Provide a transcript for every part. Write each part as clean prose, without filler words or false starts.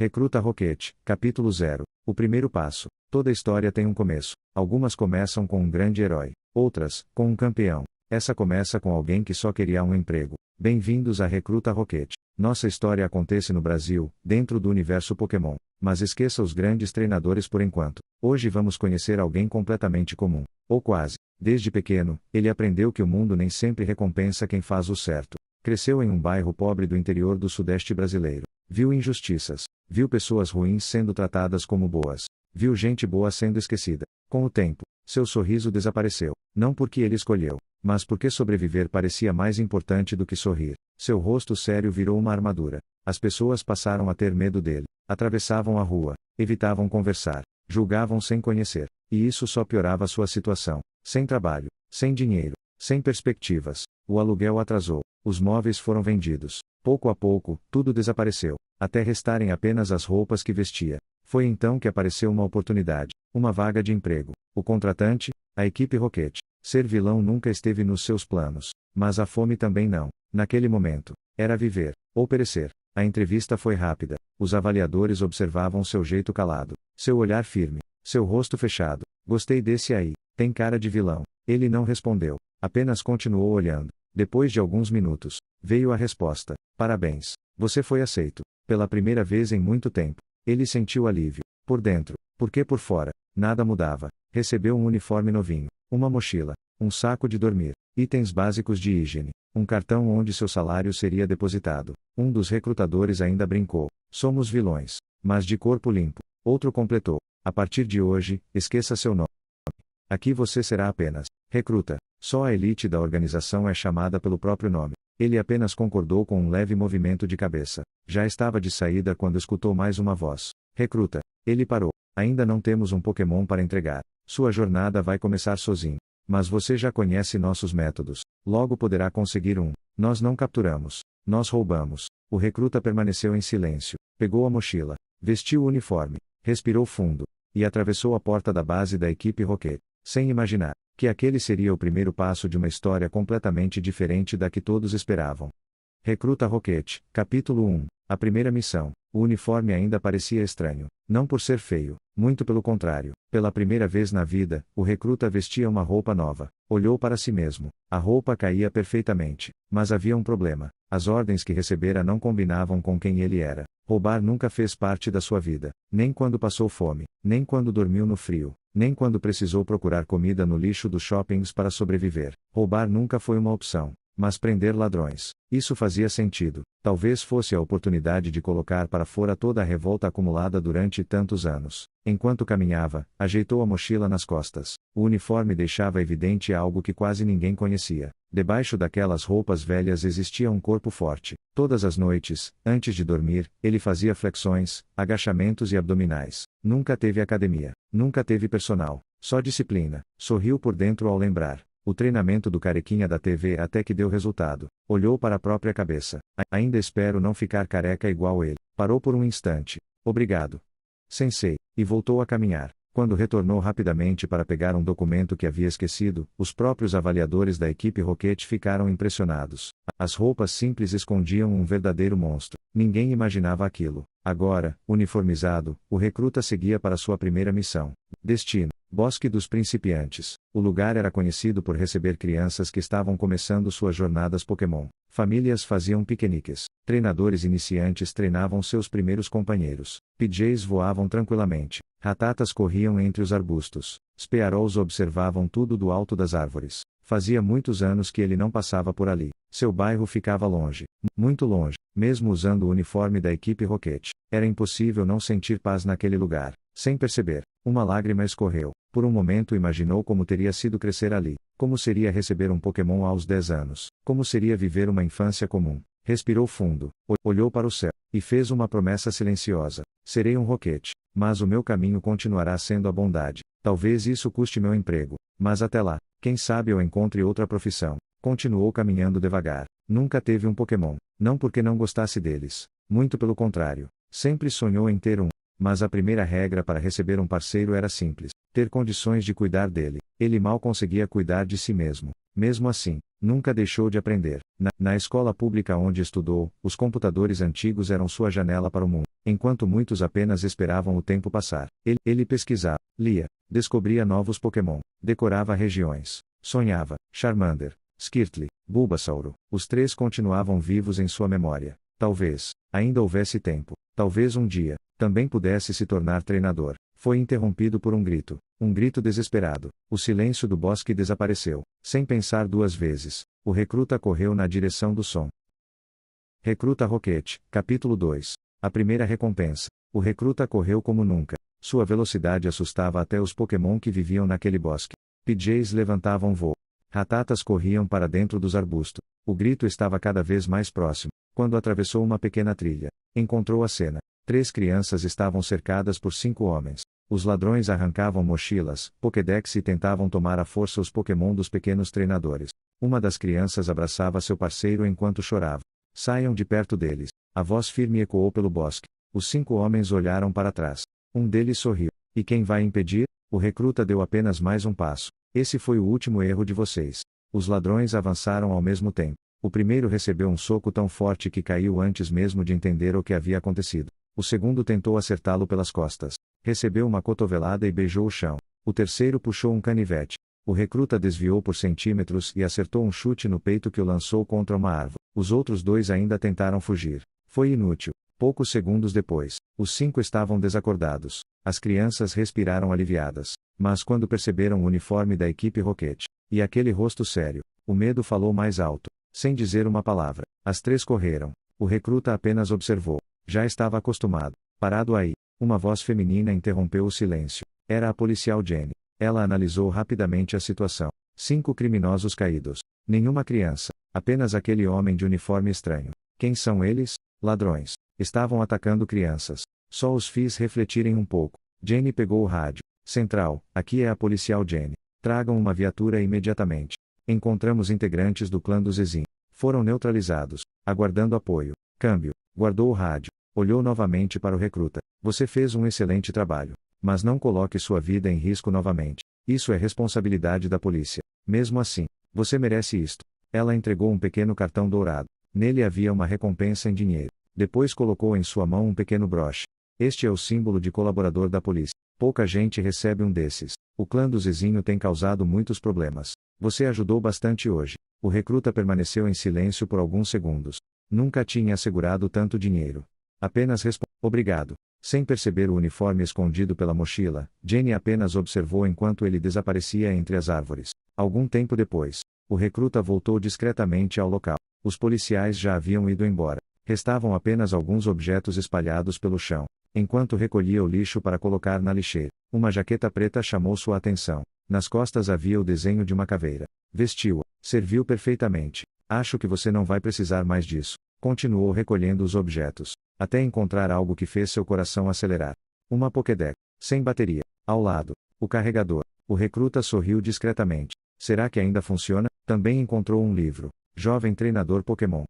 Recruta Rocket, capítulo 0. O primeiro passo. Toda história tem um começo. Algumas começam com um grande herói, outras, com um campeão. Essa começa com alguém que só queria um emprego. Bem-vindos a Recruta Rocket. Nossa história acontece no Brasil, dentro do universo Pokémon. Mas esqueça os grandes treinadores por enquanto. Hoje vamos conhecer alguém completamente comum. Ou quase. Desde pequeno, ele aprendeu que o mundo nem sempre recompensa quem faz o certo. Cresceu em um bairro pobre do interior do Sudeste brasileiro. Viu injustiças. Viu pessoas ruins sendo tratadas como boas. Viu gente boa sendo esquecida. Com o tempo, seu sorriso desapareceu. Não porque ele escolheu, mas porque sobreviver parecia mais importante do que sorrir. Seu rosto sério virou uma armadura. As pessoas passaram a ter medo dele. Atravessavam a rua, evitavam conversar, julgavam sem conhecer. E isso só piorava sua situação. Sem trabalho, sem dinheiro, sem perspectivas. O aluguel atrasou. Os móveis foram vendidos. Pouco a pouco, tudo desapareceu, até restarem apenas as roupas que vestia. Foi então que apareceu uma oportunidade, uma vaga de emprego. O contratante, a equipe Rocket. Ser vilão nunca esteve nos seus planos, mas a fome também não. Naquele momento, era viver, ou perecer. A entrevista foi rápida. Os avaliadores observavam seu jeito calado, seu olhar firme, seu rosto fechado. Gostei desse aí, tem cara de vilão. Ele não respondeu, apenas continuou olhando. Depois de alguns minutos, veio a resposta: parabéns, você foi aceito. Pela primeira vez em muito tempo, ele sentiu alívio. Por dentro, porque por fora, nada mudava. Recebeu um uniforme novinho, uma mochila, um saco de dormir, itens básicos de higiene, um cartão onde seu salário seria depositado. Um dos recrutadores ainda brincou: somos vilões, mas de corpo limpo. Outro completou: a partir de hoje, esqueça seu nome. Aqui você será apenas recruta. Só a elite da organização é chamada pelo próprio nome. Ele apenas concordou com um leve movimento de cabeça. Já estava de saída quando escutou mais uma voz. Recruta. Ele parou. Ainda não temos um Pokémon para entregar. Sua jornada vai começar sozinho. Mas você já conhece nossos métodos. Logo poderá conseguir um. Nós não capturamos. Nós roubamos. O recruta permaneceu em silêncio. Pegou a mochila. Vestiu o uniforme. Respirou fundo. E atravessou a porta da base da equipe Rocket. Sem imaginar que aquele seria o primeiro passo de uma história completamente diferente da que todos esperavam. Recruta Rocket, capítulo 1. A primeira missão. O uniforme ainda parecia estranho. Não por ser feio, muito pelo contrário. Pela primeira vez na vida, o recruta vestia uma roupa nova. Olhou para si mesmo. A roupa caía perfeitamente. Mas havia um problema. As ordens que recebera não combinavam com quem ele era. Roubar nunca fez parte da sua vida. Nem quando passou fome, nem quando dormiu no frio, nem quando precisou procurar comida no lixo dos shoppings para sobreviver. Roubar nunca foi uma opção. Mas prender ladrões, isso fazia sentido. Talvez fosse a oportunidade de colocar para fora toda a revolta acumulada durante tantos anos. Enquanto caminhava, ajeitou a mochila nas costas. O uniforme deixava evidente algo que quase ninguém conhecia. Debaixo daquelas roupas velhas existia um corpo forte. Todas as noites, antes de dormir, ele fazia flexões, agachamentos e abdominais. Nunca teve academia. Nunca teve personal. Só disciplina. Sorriu por dentro ao lembrar. O treinamento do carequinha da TV até que deu resultado. Olhou para a própria cabeça. Ainda espero não ficar careca igual ele. Parou por um instante. Obrigado, Sensei. E voltou a caminhar. Quando retornou rapidamente para pegar um documento que havia esquecido, os próprios avaliadores da equipe Rocket ficaram impressionados. As roupas simples escondiam um verdadeiro monstro. Ninguém imaginava aquilo. Agora, uniformizado, o recruta seguia para sua primeira missão. Destino: Bosque dos Principiantes. O lugar era conhecido por receber crianças que estavam começando suas jornadas Pokémon. Famílias faziam piqueniques. Treinadores iniciantes treinavam seus primeiros companheiros. PJs voavam tranquilamente. Ratatas corriam entre os arbustos. Spearows observavam tudo do alto das árvores. Fazia muitos anos que ele não passava por ali. Seu bairro ficava longe. Muito longe. Mesmo usando o uniforme da equipe Rocket, era impossível não sentir paz naquele lugar. Sem perceber, uma lágrima escorreu. Por um momento imaginou como teria sido crescer ali. Como seria receber um Pokémon aos 10 anos. Como seria viver uma infância comum. Respirou fundo. Olhou para o céu. E fez uma promessa silenciosa. Serei um Rocket. Mas o meu caminho continuará sendo a bondade. Talvez isso custe meu emprego. Mas até lá, quem sabe eu encontre outra profissão. Continuou caminhando devagar. Nunca teve um Pokémon. Não porque não gostasse deles. Muito pelo contrário. Sempre sonhou em ter um. Mas a primeira regra para receber um parceiro era simples: ter condições de cuidar dele. Ele mal conseguia cuidar de si mesmo. Mesmo assim, nunca deixou de aprender. Na escola pública onde estudou, os computadores antigos eram sua janela para o mundo. Enquanto muitos apenas esperavam o tempo passar, ele pesquisava, lia, descobria novos Pokémon, decorava regiões, sonhava. Charmander, Squirtle, Bulbasauro, os três continuavam vivos em sua memória. Talvez, ainda houvesse tempo, talvez um dia, também pudesse se tornar treinador. Foi interrompido por um grito desesperado. O silêncio do bosque desapareceu. Sem pensar duas vezes, o recruta correu na direção do som. Recruta Roquete, capítulo 2. A primeira recompensa. O recruta correu como nunca. Sua velocidade assustava até os Pokémon que viviam naquele bosque. PJs levantavam voo. Ratatas corriam para dentro dos arbustos. O grito estava cada vez mais próximo. Quando atravessou uma pequena trilha, encontrou a cena. 3 crianças estavam cercadas por 5 homens. Os ladrões arrancavam mochilas, Pokédex e tentavam tomar à força os Pokémon dos pequenos treinadores. Uma das crianças abraçava seu parceiro enquanto chorava. Saiam de perto deles. A voz firme ecoou pelo bosque. Os 5 homens olharam para trás. Um deles sorriu. E quem vai impedir? O recruta deu apenas mais um passo. Esse foi o último erro de vocês. Os ladrões avançaram ao mesmo tempo. O primeiro recebeu um soco tão forte que caiu antes mesmo de entender o que havia acontecido. O segundo tentou acertá-lo pelas costas. Recebeu uma cotovelada e beijou o chão. O terceiro puxou um canivete. O recruta desviou por centímetros e acertou um chute no peito que o lançou contra uma árvore. Os outros 2 ainda tentaram fugir. Foi inútil. Poucos segundos depois, os 5 estavam desacordados. As crianças respiraram aliviadas. Mas quando perceberam o uniforme da equipe Rocket, e aquele rosto sério, o medo falou mais alto. Sem dizer uma palavra, as 3 correram. O recruta apenas observou. Já estava acostumado. Parado aí, uma voz feminina interrompeu o silêncio. Era a policial Jenny. Ela analisou rapidamente a situação. 5 criminosos caídos. Nenhuma criança. Apenas aquele homem de uniforme estranho. Quem são eles? Ladrões. Estavam atacando crianças. Só os fiz refletirem um pouco. Jenny pegou o rádio. Central, aqui é a policial Jenny. Tragam uma viatura imediatamente. Encontramos integrantes do clã do Zezin. Foram neutralizados. Aguardando apoio. Câmbio. Guardou o rádio. Olhou novamente para o recruta. Você fez um excelente trabalho. Mas não coloque sua vida em risco novamente. Isso é responsabilidade da polícia. Mesmo assim, você merece isto. Ela entregou um pequeno cartão dourado. Nele havia uma recompensa em dinheiro. Depois colocou em sua mão um pequeno broche. Este é o símbolo de colaborador da polícia. Pouca gente recebe um desses. O clã do Zezinho tem causado muitos problemas. Você ajudou bastante hoje. O recruta permaneceu em silêncio por alguns segundos. Nunca tinha assegurado tanto dinheiro. Apenas respondeu. Obrigado. Sem perceber o uniforme escondido pela mochila, Jenny apenas observou enquanto ele desaparecia entre as árvores. Algum tempo depois, o recruta voltou discretamente ao local. Os policiais já haviam ido embora. Restavam apenas alguns objetos espalhados pelo chão. Enquanto recolhia o lixo para colocar na lixeira, uma jaqueta preta chamou sua atenção. Nas costas havia o desenho de uma caveira. Vestiu-a. Serviu perfeitamente. Acho que você não vai precisar mais disso. Continuou recolhendo os objetos, até encontrar algo que fez seu coração acelerar. Uma Pokédex, sem bateria. Ao lado, o carregador. O recruta sorriu discretamente. Será que ainda funciona? Também encontrou um livro. Jovem treinador Pokémon.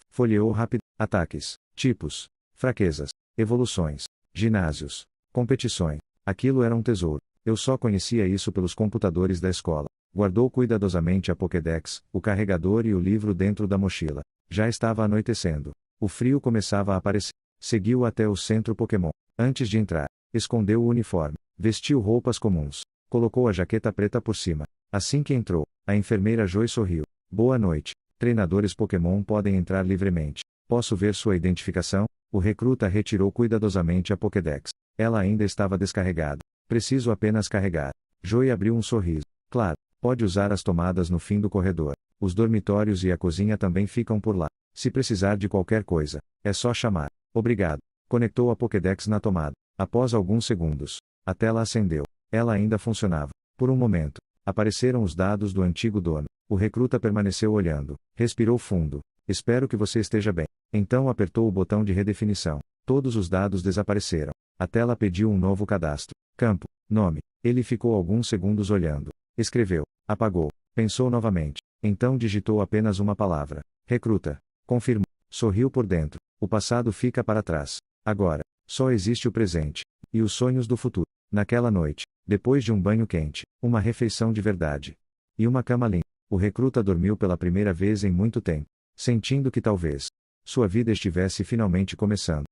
Folheou rápido. Ataques, tipos, fraquezas, evoluções, ginásios, competições. Aquilo era um tesouro. Eu só conhecia isso pelos computadores da escola. Guardou cuidadosamente a Pokédex, o carregador e o livro dentro da mochila. Já estava anoitecendo. O frio começava a aparecer. Seguiu até o centro Pokémon. Antes de entrar, escondeu o uniforme. Vestiu roupas comuns. Colocou a jaqueta preta por cima. Assim que entrou, a enfermeira Joy sorriu. Boa noite. Treinadores Pokémon podem entrar livremente. Posso ver sua identificação? O recruta retirou cuidadosamente a Pokédex. Ela ainda estava descarregada. Preciso apenas carregar. Joy abriu um sorriso. Claro, pode usar as tomadas no fim do corredor. Os dormitórios e a cozinha também ficam por lá. Se precisar de qualquer coisa, é só chamar. Obrigado. Conectou a Pokédex na tomada. Após alguns segundos, a tela acendeu. Ela ainda funcionava. Por um momento, apareceram os dados do antigo dono. O recruta permaneceu olhando. Respirou fundo. Espero que você esteja bem. Então apertou o botão de redefinição. Todos os dados desapareceram. A tela pediu um novo cadastro. Campo. Nome. Ele ficou alguns segundos olhando. Escreveu. Apagou. Pensou novamente. Então digitou apenas uma palavra. Recruta. Confirmou. Sorriu por dentro. O passado fica para trás. Agora, só existe o presente. E os sonhos do futuro. Naquela noite, depois de um banho quente, uma refeição de verdade. E uma cama limpa, o recruta dormiu pela primeira vez em muito tempo, sentindo que talvez sua vida estivesse finalmente começando.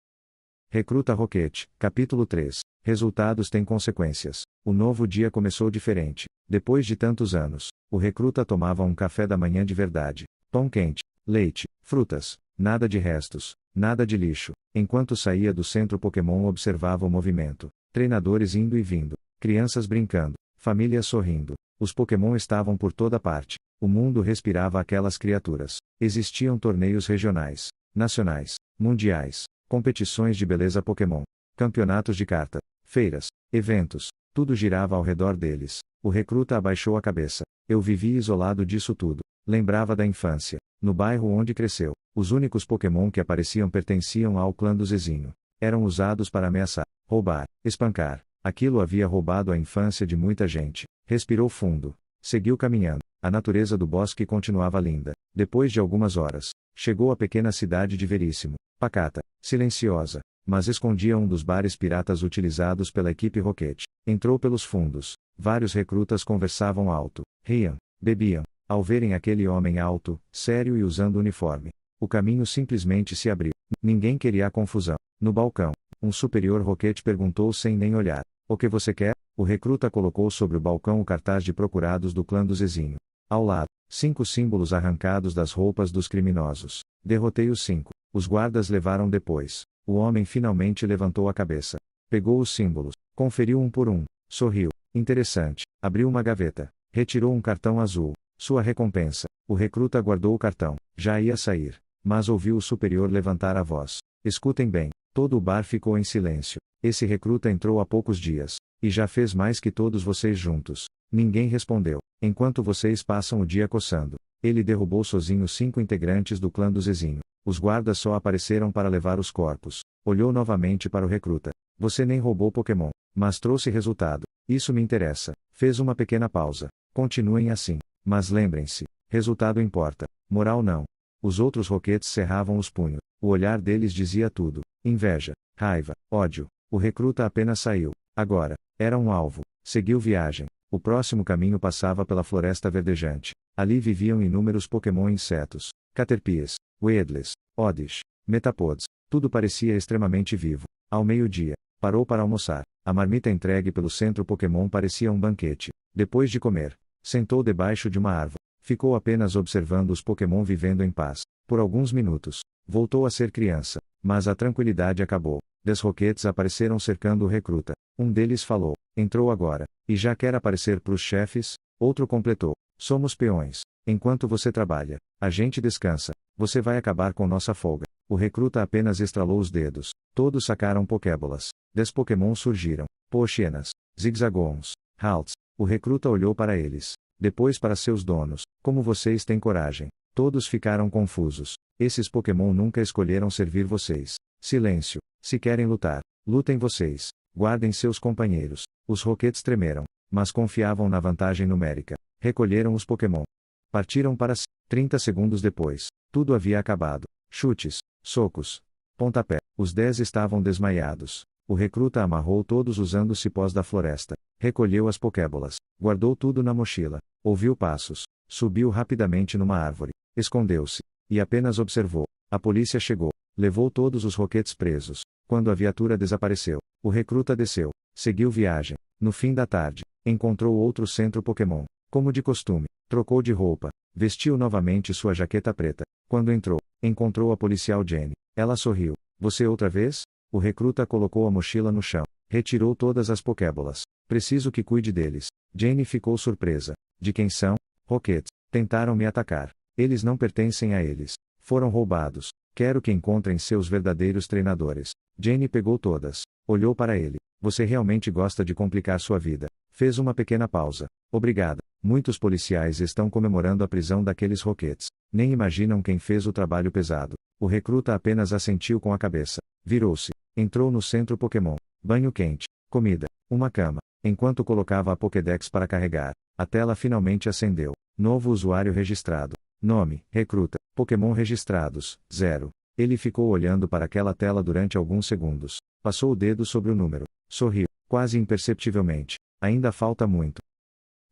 Recruta Roquete, capítulo 3. Resultados têm consequências. O novo dia começou diferente. Depois de tantos anos, o recruta tomava um café da manhã de verdade. Pão quente, leite, frutas, nada de restos, nada de lixo. Enquanto saía do centro Pokémon observava o movimento. Treinadores indo e vindo, crianças brincando, famílias sorrindo. Os Pokémon estavam por toda parte. O mundo respirava aquelas criaturas. Existiam torneios regionais, nacionais, mundiais, competições de beleza Pokémon, campeonatos de carta, feiras, eventos, tudo girava ao redor deles. O recruta abaixou a cabeça. Eu vivia isolado disso tudo. Lembrava da infância. No bairro onde cresceu, os únicos Pokémon que apareciam pertenciam ao clã do Zezinho. Eram usados para ameaçar, roubar, espancar. Aquilo havia roubado a infância de muita gente. Respirou fundo. Seguiu caminhando. A natureza do bosque continuava linda. Depois de algumas horas, chegou à pequena cidade de Veríssimo. Pacata, silenciosa, mas escondia um dos bares piratas utilizados pela equipe Roquete. Entrou pelos fundos. Vários recrutas conversavam alto, riam, bebiam. Ao verem aquele homem alto, sério e usando uniforme, o caminho simplesmente se abriu. Ninguém queria a confusão. No balcão, um superior Roquete perguntou sem nem olhar: "O que você quer?" O recruta colocou sobre o balcão o cartaz de procurados do clã do Zezinho. Ao lado, 5 símbolos arrancados das roupas dos criminosos. Derrotei os 5. Os guardas levaram depois. O homem finalmente levantou a cabeça. Pegou os símbolos, conferiu um por um, sorriu. Interessante. Abriu uma gaveta. Retirou um cartão azul. Sua recompensa. O recruta guardou o cartão. Já ia sair, mas ouviu o superior levantar a voz. Escutem bem. Todo o bar ficou em silêncio. Esse recruta entrou há poucos dias, e já fez mais que todos vocês juntos. Ninguém respondeu. Enquanto vocês passam o dia coçando, ele derrubou sozinho 5 integrantes do clã do Zezinho. Os guardas só apareceram para levar os corpos. Olhou novamente para o recruta. Você nem roubou Pokémon, mas trouxe resultado. Isso me interessa. Fez uma pequena pausa. Continuem assim. Mas lembrem-se, resultado importa. Moral não. Os outros Roquetes cerravam os punhos. O olhar deles dizia tudo. Inveja, raiva, ódio. O recruta apenas saiu. Agora, era um alvo. Seguiu viagem. O próximo caminho passava pela floresta verdejante. Ali viviam inúmeros Pokémon insetos. Caterpies, Weedles, Oddish, Metapods. Tudo parecia extremamente vivo. Ao meio-dia, parou para almoçar. A marmita entregue pelo centro Pokémon parecia um banquete. Depois de comer, sentou debaixo de uma árvore. Ficou apenas observando os Pokémon vivendo em paz. Por alguns minutos, voltou a ser criança. Mas a tranquilidade acabou. 10 Roquetes apareceram cercando o recruta. Um deles falou: "Entrou agora, e já quer aparecer pros chefes?" Outro completou: "Somos peões. Enquanto você trabalha, a gente descansa. Você vai acabar com nossa folga." O recruta apenas estralou os dedos. Todos sacaram Pokébolas. 10 Pokémon surgiram. Poxienas, Zigzagons, Halts. O recruta olhou para eles. Depois para seus donos. "Como vocês têm coragem?" Todos ficaram confusos. Esses Pokémon nunca escolheram servir vocês. Silêncio. Se querem lutar, lutem vocês. Guardem seus companheiros. Os Roquetes tremeram, mas confiavam na vantagem numérica. Recolheram os Pokémon. Partiram para 30 segundos depois. Tudo havia acabado. Chutes, socos, pontapé. Os 10 estavam desmaiados. O recruta amarrou todos usando cipós da floresta. Recolheu as Pokébolas. Guardou tudo na mochila. Ouviu passos. Subiu rapidamente numa árvore. Escondeu-se. E apenas observou. A polícia chegou. Levou todos os Roquetes presos. Quando a viatura desapareceu, o recruta desceu. Seguiu viagem. No fim da tarde, encontrou outro centro Pokémon. Como de costume, trocou de roupa. Vestiu novamente sua jaqueta preta. Quando entrou, encontrou a policial Jenny. Ela sorriu. "Você outra vez?" O recruta colocou a mochila no chão. Retirou todas as Pokébolas. "Preciso que cuide deles." Jenny ficou surpresa. "De quem são?" "Roquetes. Tentaram me atacar. Eles não pertencem a eles. Foram roubados. Quero que encontrem seus verdadeiros treinadores." Jenny pegou todas. Olhou para ele. "Você realmente gosta de complicar sua vida." Fez uma pequena pausa. "Obrigada. Muitos policiais estão comemorando a prisão daqueles Roquetes. Nem imaginam quem fez o trabalho pesado." O recruta apenas assentiu com a cabeça. Virou-se. Entrou no centro Pokémon. Banho quente. Comida. Uma cama. Enquanto colocava a Pokédex para carregar, a tela finalmente acendeu. Novo usuário registrado. Nome: recruta. Pokémon registrados: 0. Ele ficou olhando para aquela tela durante alguns segundos. Passou o dedo sobre o número. Sorriu, quase imperceptivelmente. Ainda falta muito.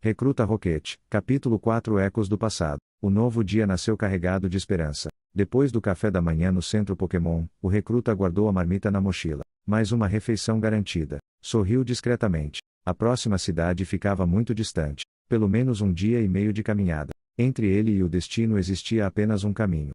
Recruta Rocket, capítulo 4 Ecos do passado. O novo dia nasceu carregado de esperança. Depois do café da manhã no centro Pokémon, o recruta guardou a marmita na mochila. Mais uma refeição garantida. Sorriu discretamente. A próxima cidade ficava muito distante. Pelo menos um dia e meio de caminhada. Entre ele e o destino existia apenas um caminho.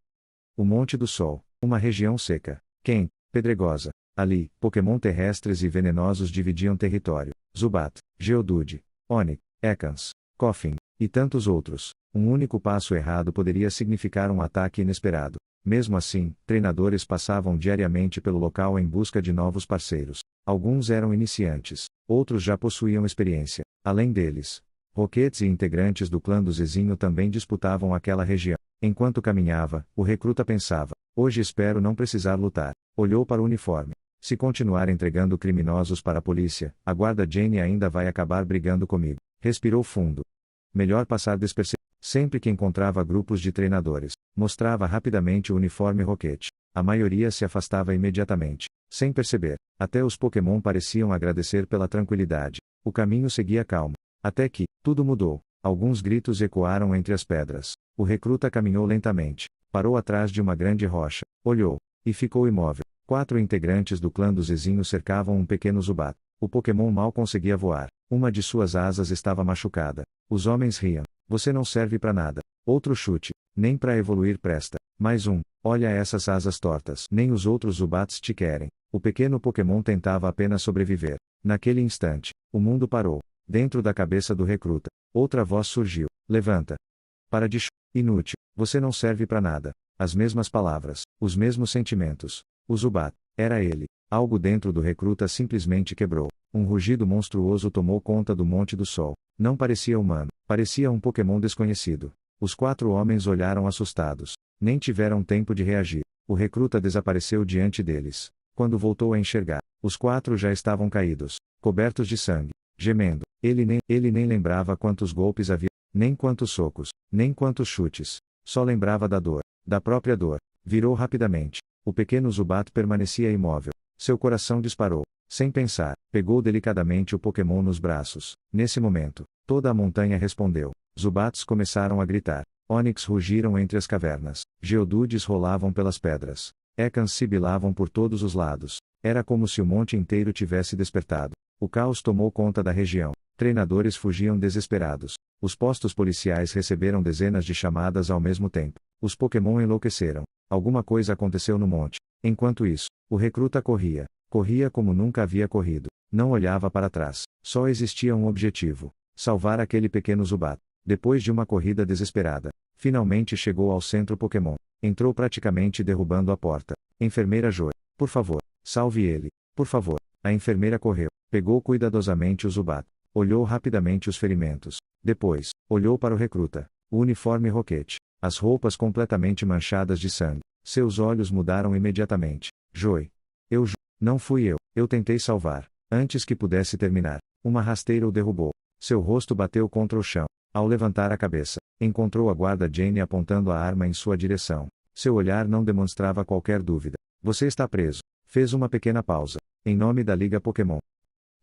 O Monte do Sol. Uma região seca, quente, pedregosa. Ali, Pokémon terrestres e venenosos dividiam território. Zubat, Geodude, Onix, Ekans, Koffing, e tantos outros. Um único passo errado poderia significar um ataque inesperado. Mesmo assim, treinadores passavam diariamente pelo local em busca de novos parceiros. Alguns eram iniciantes, outros já possuíam experiência. Além deles, Rockets e integrantes do clã do Zezinho também disputavam aquela região. Enquanto caminhava, o recruta pensava: hoje espero não precisar lutar. Olhou para o uniforme. Se continuar entregando criminosos para a polícia, a guarda Jane ainda vai acabar brigando comigo. Respirou fundo. Melhor passar despercebido. Sempre que encontrava grupos de treinadores, mostrava rapidamente o uniforme Rocket. A maioria se afastava imediatamente, sem perceber. Até os Pokémon pareciam agradecer pela tranquilidade. O caminho seguia calmo. Até que, tudo mudou. Alguns gritos ecoaram entre as pedras. O recruta caminhou lentamente. Parou atrás de uma grande rocha. Olhou. E ficou imóvel. 4 integrantes do clã do Zezinho cercavam um pequeno Zubat. O Pokémon mal conseguia voar. Uma de suas asas estava machucada. Os homens riam. Você não serve para nada. Outro chute. Nem para evoluir presta. Mais um. Olha essas asas tortas. Nem os outros Zubats te querem. O pequeno Pokémon tentava apenas sobreviver. Naquele instante, o mundo parou. Dentro da cabeça do recruta, outra voz surgiu. Levanta. Para de inútil. Você não serve para nada. As mesmas palavras. Os mesmos sentimentos. O Zubat. Era ele. Algo dentro do recruta simplesmente quebrou. Um rugido monstruoso tomou conta do Monte do Sol. Não parecia humano. Parecia um Pokémon desconhecido. Os 4 homens olharam assustados. Nem tiveram tempo de reagir. O recruta desapareceu diante deles. Quando voltou a enxergar, os 4 já estavam caídos, cobertos de sangue, gemendo. Ele nem lembrava quantos golpes havia, nem quantos socos, nem quantos chutes. Só lembrava da dor, da própria dor. Virou rapidamente. O pequeno Zubat permanecia imóvel. Seu coração disparou. Sem pensar, pegou delicadamente o Pokémon nos braços. Nesse momento, toda a montanha respondeu. Zubats começaram a gritar. Onix rugiram entre as cavernas. Geodudes rolavam pelas pedras. Ekans sibilavam por todos os lados. Era como se o monte inteiro tivesse despertado. O caos tomou conta da região. Treinadores fugiam desesperados. Os postos policiais receberam dezenas de chamadas ao mesmo tempo. Os Pokémon enlouqueceram. Alguma coisa aconteceu no monte. Enquanto isso, o recruta corria. Corria como nunca havia corrido. Não olhava para trás. Só existia um objetivo: salvar aquele pequeno Zubat. Depois de uma corrida desesperada, finalmente chegou ao centro Pokémon. Entrou praticamente derrubando a porta. Enfermeira Joy. Por favor, salve ele. Por favor. A enfermeira correu. Pegou cuidadosamente o Zubat. Olhou rapidamente os ferimentos. Depois, olhou para o recruta. O uniforme Rocket. As roupas completamente manchadas de sangue. Seus olhos mudaram imediatamente. Joy. Não fui eu. Eu tentei salvar. Antes que pudesse terminar, uma rasteira o derrubou. Seu rosto bateu contra o chão. Ao levantar a cabeça, encontrou a guarda Jane apontando a arma em sua direção. Seu olhar não demonstrava qualquer dúvida. Você está preso. Fez uma pequena pausa. Em nome da Liga Pokémon.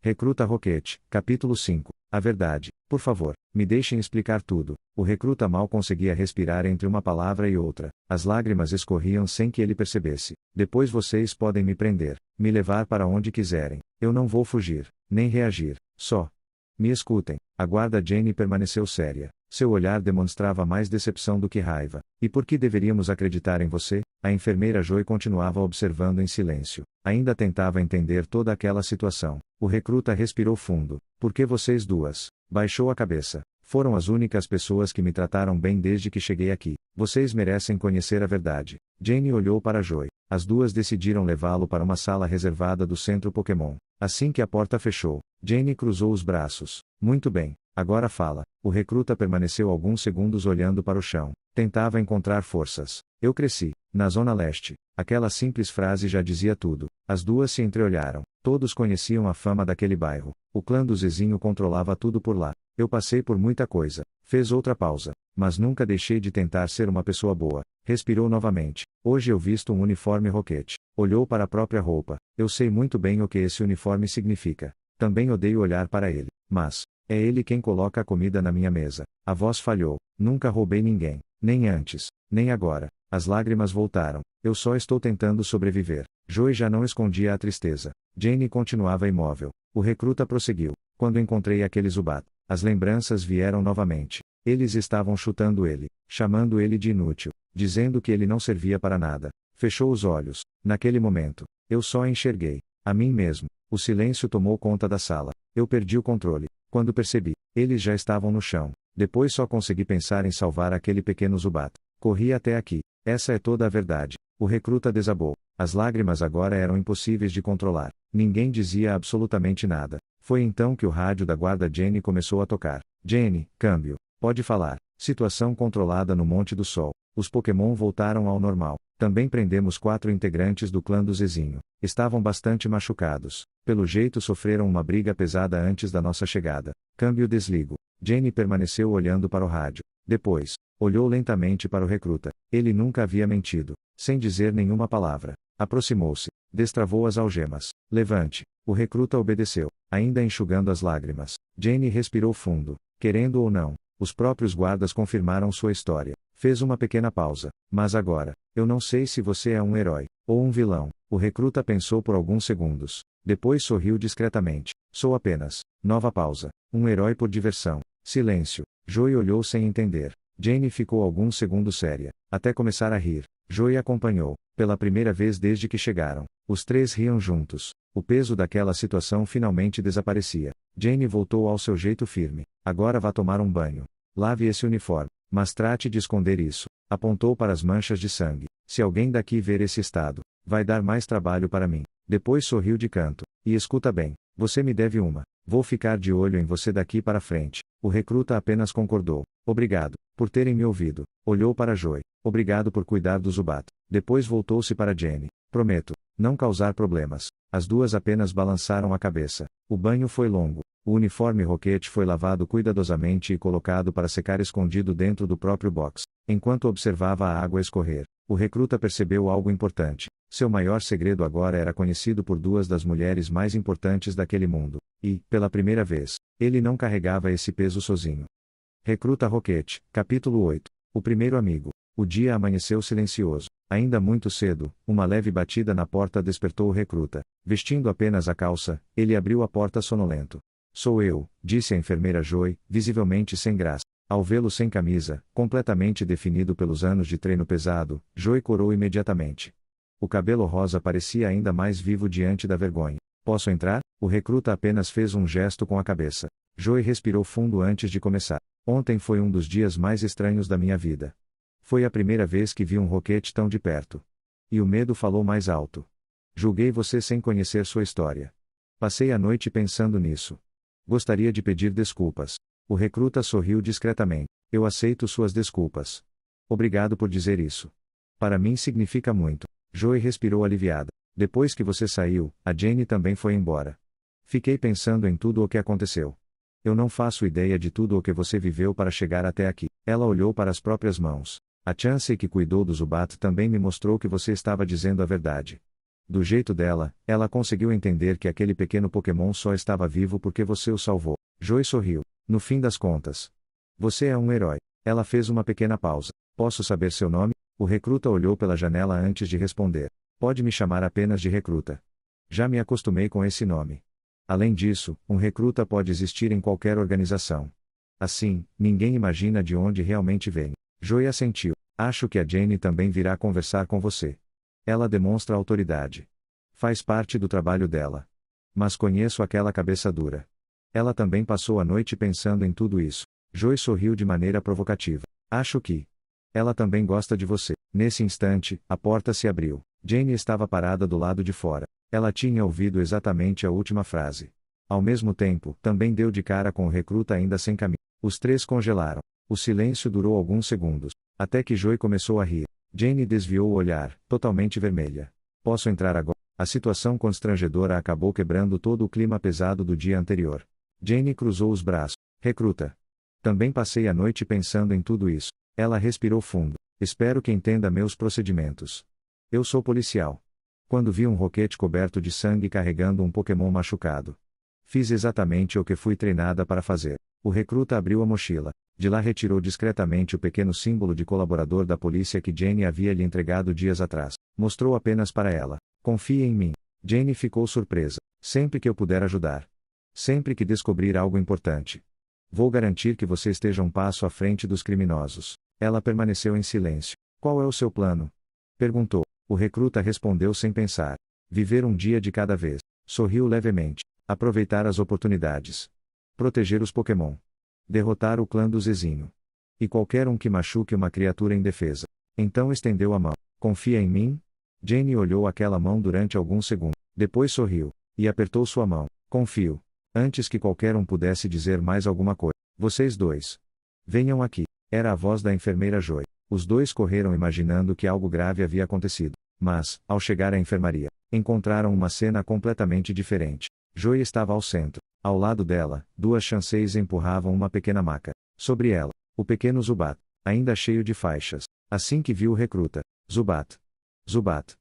Recruta Rocket, capítulo 5. A verdade. Por favor, me deixem explicar tudo. O recruta mal conseguia respirar entre uma palavra e outra. As lágrimas escorriam sem que ele percebesse. Depois vocês podem me prender, me levar para onde quiserem. Eu não vou fugir, nem reagir. Só me escutem. A guarda Jane permaneceu séria. Seu olhar demonstrava mais decepção do que raiva. E por que deveríamos acreditar em você? A enfermeira Joy continuava observando em silêncio. Ainda tentava entender toda aquela situação. O recruta respirou fundo. Por que vocês duas? Baixou a cabeça. Foram as únicas pessoas que me trataram bem desde que cheguei aqui. Vocês merecem conhecer a verdade. Jane olhou para Joy. As duas decidiram levá-lo para uma sala reservada do centro Pokémon. Assim que a porta fechou, Jane cruzou os braços. Muito bem, agora fala. O recruta permaneceu alguns segundos olhando para o chão. Tentava encontrar forças. Eu cresci na Zona Leste. Aquela simples frase já dizia tudo. As duas se entreolharam. Todos conheciam a fama daquele bairro. O clã do Zezinho controlava tudo por lá. Eu passei por muita coisa. Fez outra pausa. Mas nunca deixei de tentar ser uma pessoa boa. Respirou novamente. Hoje eu visto um uniforme roquete. Olhou para a própria roupa. Eu sei muito bem o que esse uniforme significa. Também odeio olhar para ele. Mas, é ele quem coloca a comida na minha mesa. A voz falhou. Nunca roubei ninguém. Nem antes. Nem agora. As lágrimas voltaram. Eu só estou tentando sobreviver. Joey já não escondia a tristeza. Jane continuava imóvel. O recruta prosseguiu. Quando encontrei aquele Zubat, as lembranças vieram novamente. Eles estavam chutando ele, chamando ele de inútil, dizendo que ele não servia para nada. Fechou os olhos. Naquele momento, eu só enxerguei a mim mesmo. O silêncio tomou conta da sala. Eu perdi o controle. Quando percebi, eles já estavam no chão. Depois só consegui pensar em salvar aquele pequeno Zubat. Corri até aqui. Essa é toda a verdade. O recruta desabou. As lágrimas agora eram impossíveis de controlar. Ninguém dizia absolutamente nada. Foi então que o rádio da guarda Jane começou a tocar. Jane, câmbio. Pode falar. Situação controlada no Monte do Sol. Os Pokémon voltaram ao normal. Também prendemos 4 integrantes do clã do Zezinho. Estavam bastante machucados. Pelo jeito sofreram uma briga pesada antes da nossa chegada. Câmbio desligo. Jane permaneceu olhando para o rádio. Depois, olhou lentamente para o recruta. Ele nunca havia mentido. Sem dizer nenhuma palavra. Aproximou-se. Destravou as algemas. Levante. O recruta obedeceu, ainda enxugando as lágrimas. Jane respirou fundo. Querendo ou não, os próprios guardas confirmaram sua história. Fez uma pequena pausa. Mas agora, eu não sei se você é um herói ou um vilão. O recruta pensou por alguns segundos. Depois sorriu discretamente. Sou apenas. Nova pausa. Um herói por diversão. Silêncio. Joey olhou sem entender. Jane ficou alguns segundos séria, até começar a rir. Joey acompanhou, pela primeira vez desde que chegaram. Os 3 riam juntos. O peso daquela situação finalmente desaparecia. Jane voltou ao seu jeito firme. Agora vá tomar um banho. Lave esse uniforme, mas trate de esconder isso. Apontou para as manchas de sangue. Se alguém daqui ver esse estado, vai dar mais trabalho para mim. Depois sorriu de canto. E escuta bem, você me deve uma. Vou ficar de olho em você daqui para frente. O recruta apenas concordou. Obrigado, por terem me ouvido. Olhou para Joey. Obrigado por cuidar do Zubat. Depois voltou-se para Jane. Prometo, não causar problemas. As duas apenas balançaram a cabeça. O banho foi longo. O uniforme roquete foi lavado cuidadosamente e colocado para secar escondido dentro do próprio box. Enquanto observava a água escorrer, o recruta percebeu algo importante. Seu maior segredo agora era conhecido por 2 das mulheres mais importantes daquele mundo. E, pela primeira vez, ele não carregava esse peso sozinho. Recruta Roquete, capítulo 8. O primeiro amigo. O dia amanheceu silencioso. Ainda muito cedo, uma leve batida na porta despertou o recruta. Vestindo apenas a calça, ele abriu a porta sonolento. Sou eu, disse a enfermeira Joey, visivelmente sem graça. Ao vê-lo sem camisa, completamente definido pelos anos de treino pesado, Joey corou imediatamente. O cabelo rosa parecia ainda mais vivo diante da vergonha. Posso entrar? O recruta apenas fez um gesto com a cabeça. Joey respirou fundo antes de começar. Ontem foi um dos dias mais estranhos da minha vida. Foi a primeira vez que vi um roquete tão de perto. E o medo falou mais alto. Julguei você sem conhecer sua história. Passei a noite pensando nisso. Gostaria de pedir desculpas. O recruta sorriu discretamente. Eu aceito suas desculpas. Obrigado por dizer isso. Para mim significa muito. Joey respirou aliviada. Depois que você saiu, a Jane também foi embora. Fiquei pensando em tudo o que aconteceu. Eu não faço ideia de tudo o que você viveu para chegar até aqui. Ela olhou para as próprias mãos. A Chansey que cuidou do Zubat também me mostrou que você estava dizendo a verdade. Do jeito dela, ela conseguiu entender que aquele pequeno Pokémon só estava vivo porque você o salvou. Joey sorriu. No fim das contas. Você é um herói. Ela fez uma pequena pausa. Posso saber seu nome? O recruta olhou pela janela antes de responder. Pode me chamar apenas de recruta. Já me acostumei com esse nome. Além disso, um recruta pode existir em qualquer organização. Assim, ninguém imagina de onde realmente vem. Joey assentiu. Acho que a Jane também virá conversar com você. Ela demonstra autoridade. Faz parte do trabalho dela. Mas conheço aquela cabeça dura. Ela também passou a noite pensando em tudo isso. Joey sorriu de maneira provocativa. Acho que ela também gosta de você. Nesse instante, a porta se abriu. Jane estava parada do lado de fora. Ela tinha ouvido exatamente a última frase. Ao mesmo tempo, também deu de cara com o recruta ainda sem caminho. Os 3 congelaram. O silêncio durou alguns segundos, até que Joey começou a rir. Jane desviou o olhar, totalmente vermelha. Posso entrar agora? A situação constrangedora acabou quebrando todo o clima pesado do dia anterior. Jane cruzou os braços. Recruta. Também passei a noite pensando em tudo isso. Ela respirou fundo. Espero que entenda meus procedimentos. Eu sou policial. Quando vi um roquete coberto de sangue carregando um Pokémon machucado, fiz exatamente o que fui treinada para fazer. O recruta abriu a mochila. De lá retirou discretamente o pequeno símbolo de colaborador da polícia que Jane havia lhe entregado dias atrás. Mostrou apenas para ela. Confie em mim. Jane ficou surpresa. Sempre que eu puder ajudar. Sempre que descobrir algo importante. Vou garantir que você esteja um passo à frente dos criminosos. Ela permaneceu em silêncio. Qual é o seu plano? Perguntou. O recruta respondeu sem pensar. Viver um dia de cada vez. Sorriu levemente. Aproveitar as oportunidades. Proteger os Pokémon. Derrotar o clã do Zezinho. E qualquer um que machuque uma criatura indefesa. Então estendeu a mão. Confia em mim? Jane olhou aquela mão durante alguns segundos. Depois sorriu. E apertou sua mão. Confio. Antes que qualquer um pudesse dizer mais alguma coisa. Vocês dois. Venham aqui. Era a voz da enfermeira Joy. Os dois correram imaginando que algo grave havia acontecido. Mas, ao chegar à enfermaria, encontraram uma cena completamente diferente. Joy estava ao centro. Ao lado dela, duas chanceis empurravam uma pequena maca. Sobre ela, o pequeno Zubat, ainda cheio de faixas. Assim que viu o recruta. Zubat. Zubat.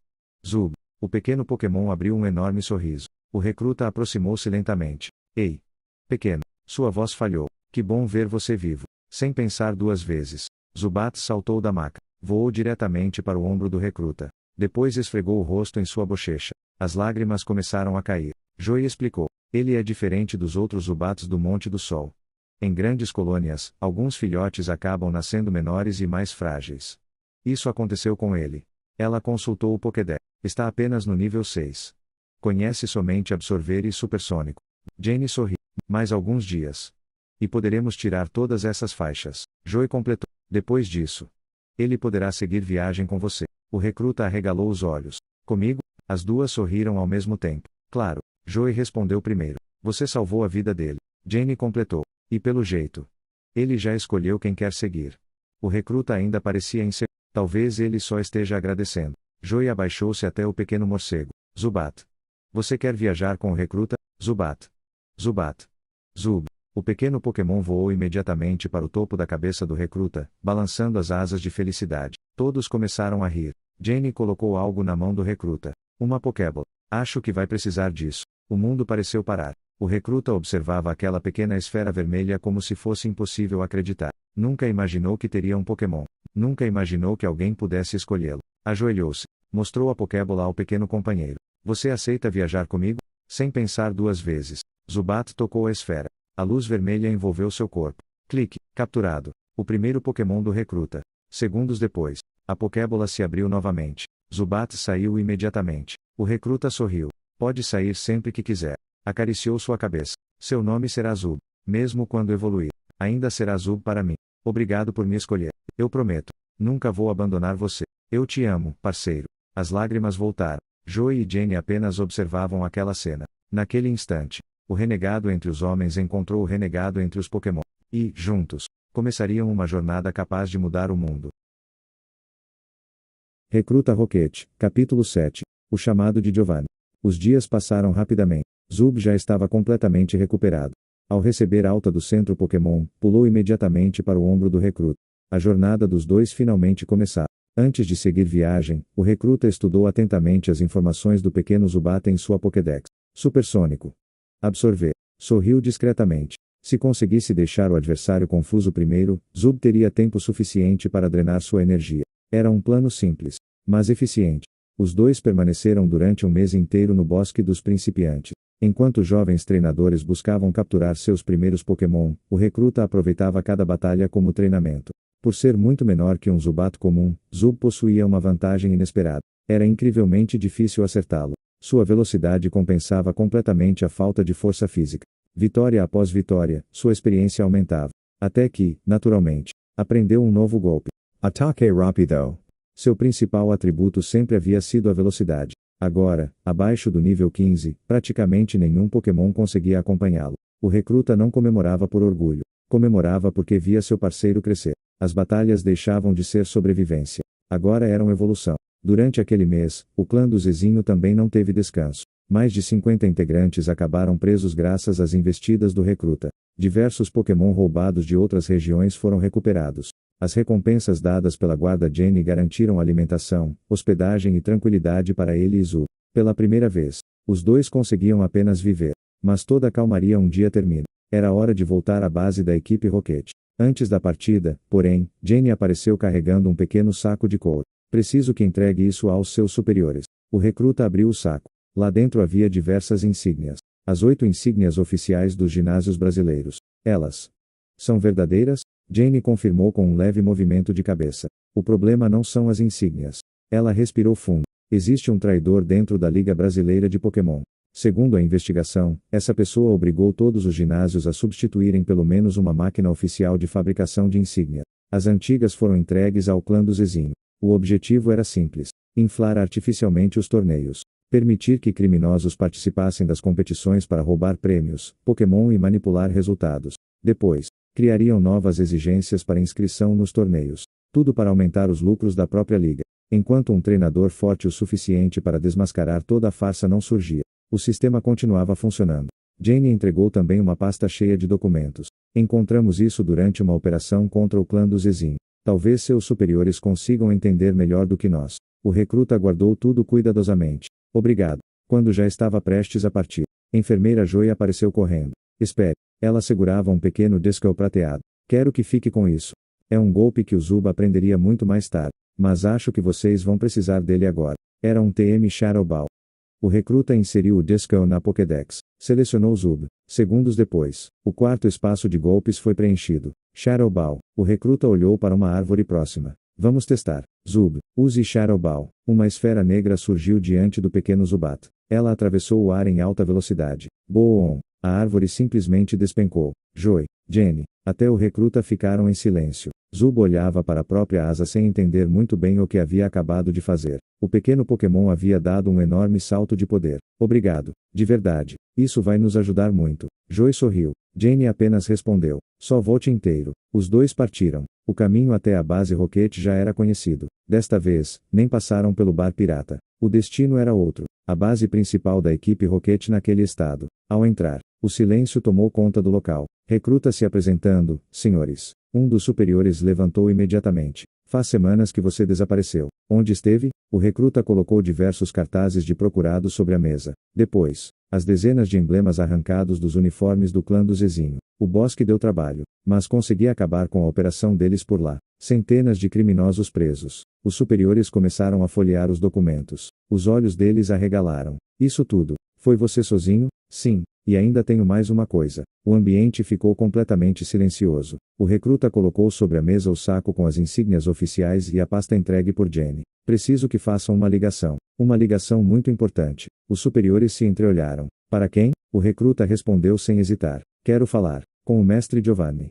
Zub. O pequeno Pokémon abriu um enorme sorriso. O recruta aproximou-se lentamente. Ei! Pequeno. Sua voz falhou. Que bom ver você vivo. Sem pensar duas vezes. Zubat saltou da maca. Voou diretamente para o ombro do recruta. Depois esfregou o rosto em sua bochecha. As lágrimas começaram a cair. Joy explicou. Ele é diferente dos outros Zubats do Monte do Sol. Em grandes colônias, alguns filhotes acabam nascendo menores e mais frágeis. Isso aconteceu com ele. Ela consultou o Pokédex. Está apenas no nível 6. Conhece somente Absorver e Supersônico. Jane sorriu. Mais alguns dias. E poderemos tirar todas essas faixas. Joy completou. Depois disso, ele poderá seguir viagem com você. O recruta arregalou os olhos. Comigo? As duas sorriram ao mesmo tempo. Claro. Joy respondeu primeiro. Você salvou a vida dele. Jane completou. E pelo jeito, ele já escolheu quem quer seguir. O recruta ainda parecia inseguro. Talvez ele só esteja agradecendo. Joy abaixou-se até o pequeno morcego. Zubat. Você quer viajar com o recruta? Zubat. Zubat. Zub. O pequeno Pokémon voou imediatamente para o topo da cabeça do recruta, balançando as asas de felicidade. Todos começaram a rir. Jane colocou algo na mão do recruta. Uma Pokéball. Acho que vai precisar disso. O mundo pareceu parar. O recruta observava aquela pequena esfera vermelha como se fosse impossível acreditar. Nunca imaginou que teria um Pokémon. Nunca imaginou que alguém pudesse escolhê-lo. Ajoelhou-se. Mostrou a Pokébola ao pequeno companheiro. Você aceita viajar comigo? Sem pensar duas vezes. Zubat tocou a esfera. A luz vermelha envolveu seu corpo. Clique. Capturado. O primeiro Pokémon do recruta. Segundos depois, a Pokébola se abriu novamente. Zubat saiu imediatamente. O recruta sorriu. Pode sair sempre que quiser. Acariciou sua cabeça. Seu nome será Zub. Mesmo quando evoluir. Ainda será Zub para mim. Obrigado por me escolher. Eu prometo. Nunca vou abandonar você. Eu te amo, parceiro. As lágrimas voltaram. Joey e Jane apenas observavam aquela cena. Naquele instante, o renegado entre os homens encontrou o renegado entre os Pokémon. E, juntos, começariam uma jornada capaz de mudar o mundo. Recruta Roquete, capítulo 7. O chamado de Giovanni. Os dias passaram rapidamente. Zub já estava completamente recuperado. Ao receber alta do centro Pokémon, pulou imediatamente para o ombro do recruta. A jornada dos dois finalmente começava. Antes de seguir viagem, o recruta estudou atentamente as informações do pequeno Zubat em sua Pokédex. Supersônico. Absorver. Sorriu discretamente. Se conseguisse deixar o adversário confuso primeiro, Zub teria tempo suficiente para drenar sua energia. Era um plano simples, mas eficiente. Os dois permaneceram durante um mês inteiro no Bosque dos Principiantes. Enquanto os jovens treinadores buscavam capturar seus primeiros Pokémon, o recruta aproveitava cada batalha como treinamento. Por ser muito menor que um Zubat comum, Zub possuía uma vantagem inesperada. Era incrivelmente difícil acertá-lo. Sua velocidade compensava completamente a falta de força física. Vitória após vitória, sua experiência aumentava. Até que, naturalmente, aprendeu um novo golpe. Ataque rápido. Seu principal atributo sempre havia sido a velocidade. Agora, abaixo do nível 15, praticamente nenhum Pokémon conseguia acompanhá-lo. O recruta não comemorava por orgulho. Comemorava porque via seu parceiro crescer. As batalhas deixavam de ser sobrevivência. Agora eram evolução. Durante aquele mês, o clã do Zezinho também não teve descanso. Mais de 50 integrantes acabaram presos graças às investidas do recruta. Diversos Pokémon roubados de outras regiões foram recuperados. As recompensas dadas pela guarda Jenny garantiram alimentação, hospedagem e tranquilidade para ele e Zub. Pela primeira vez, os dois conseguiam apenas viver. Mas toda a calmaria um dia termina. Era hora de voltar à base da equipe Rocket. Antes da partida, porém, Jenny apareceu carregando um pequeno saco de couro. Preciso que entregue isso aos seus superiores. O recruta abriu o saco. Lá dentro havia diversas insígnias. As 8 insígnias oficiais dos ginásios brasileiros. Elas são verdadeiras? Jenny confirmou com um leve movimento de cabeça. O problema não são as insígnias. Ela respirou fundo. Existe um traidor dentro da Liga Brasileira de Pokémon. Segundo a investigação, essa pessoa obrigou todos os ginásios a substituírem pelo menos uma máquina oficial de fabricação de insígnia. As antigas foram entregues ao clã do Zezinho. O objetivo era simples: inflar artificialmente os torneios. Permitir que criminosos participassem das competições para roubar prêmios, Pokémon e manipular resultados. Depois, criariam novas exigências para inscrição nos torneios. Tudo para aumentar os lucros da própria liga. Enquanto um treinador forte o suficiente para desmascarar toda a farsa não surgia, o sistema continuava funcionando. Jenny entregou também uma pasta cheia de documentos. Encontramos isso durante uma operação contra o clã do Zezinho. Talvez seus superiores consigam entender melhor do que nós. O recruta guardou tudo cuidadosamente. Obrigado. Quando já estava prestes a partir, enfermeira Joy apareceu correndo. Espere. Ela segurava um pequeno disco prateado. Quero que fique com isso. É um golpe que o Zub aprenderia muito mais tarde. Mas acho que vocês vão precisar dele agora. Era um TM Shadow Ball. O recruta inseriu o disco na Pokédex. Selecionou Zub. Segundos depois, o quarto espaço de golpes foi preenchido. Shadow Ball. O recruta olhou para uma árvore próxima. Vamos testar. Zub, use Shadow Ball. Uma esfera negra surgiu diante do pequeno Zubat. Ela atravessou o ar em alta velocidade. Boom! A árvore simplesmente despencou. Joy, Jenny, até o recruta ficaram em silêncio. Zub olhava para a própria asa sem entender muito bem o que havia acabado de fazer. O pequeno Pokémon havia dado um enorme salto de poder. Obrigado, de verdade. Isso vai nos ajudar muito. Joy sorriu. Jenny apenas respondeu: só volte inteiro. Os dois partiram. O caminho até a base Rocket já era conhecido. Desta vez, nem passaram pelo bar pirata. O destino era outro. A base principal da equipe Rocket naquele estado. Ao entrar, o silêncio tomou conta do local. Recruta se apresentando: senhores. Um dos superiores levantou imediatamente. Faz semanas que você desapareceu. Onde esteve? O recruta colocou diversos cartazes de procurado sobre a mesa. Depois, as dezenas de emblemas arrancados dos uniformes do clã do Zezinho. O bosque deu trabalho, mas consegui acabar com a operação deles por lá. Centenas de criminosos presos. Os superiores começaram a folhear os documentos. Os olhos deles arregalaram. Isso tudo? Foi você sozinho? Sim. E ainda tenho mais uma coisa. O ambiente ficou completamente silencioso. O recruta colocou sobre a mesa o saco com as insígnias oficiais e a pasta entregue por Jenny. Preciso que façam uma ligação. Uma ligação muito importante. Os superiores se entreolharam. Para quem? O recruta respondeu sem hesitar. Quero falar com o mestre Giovanni.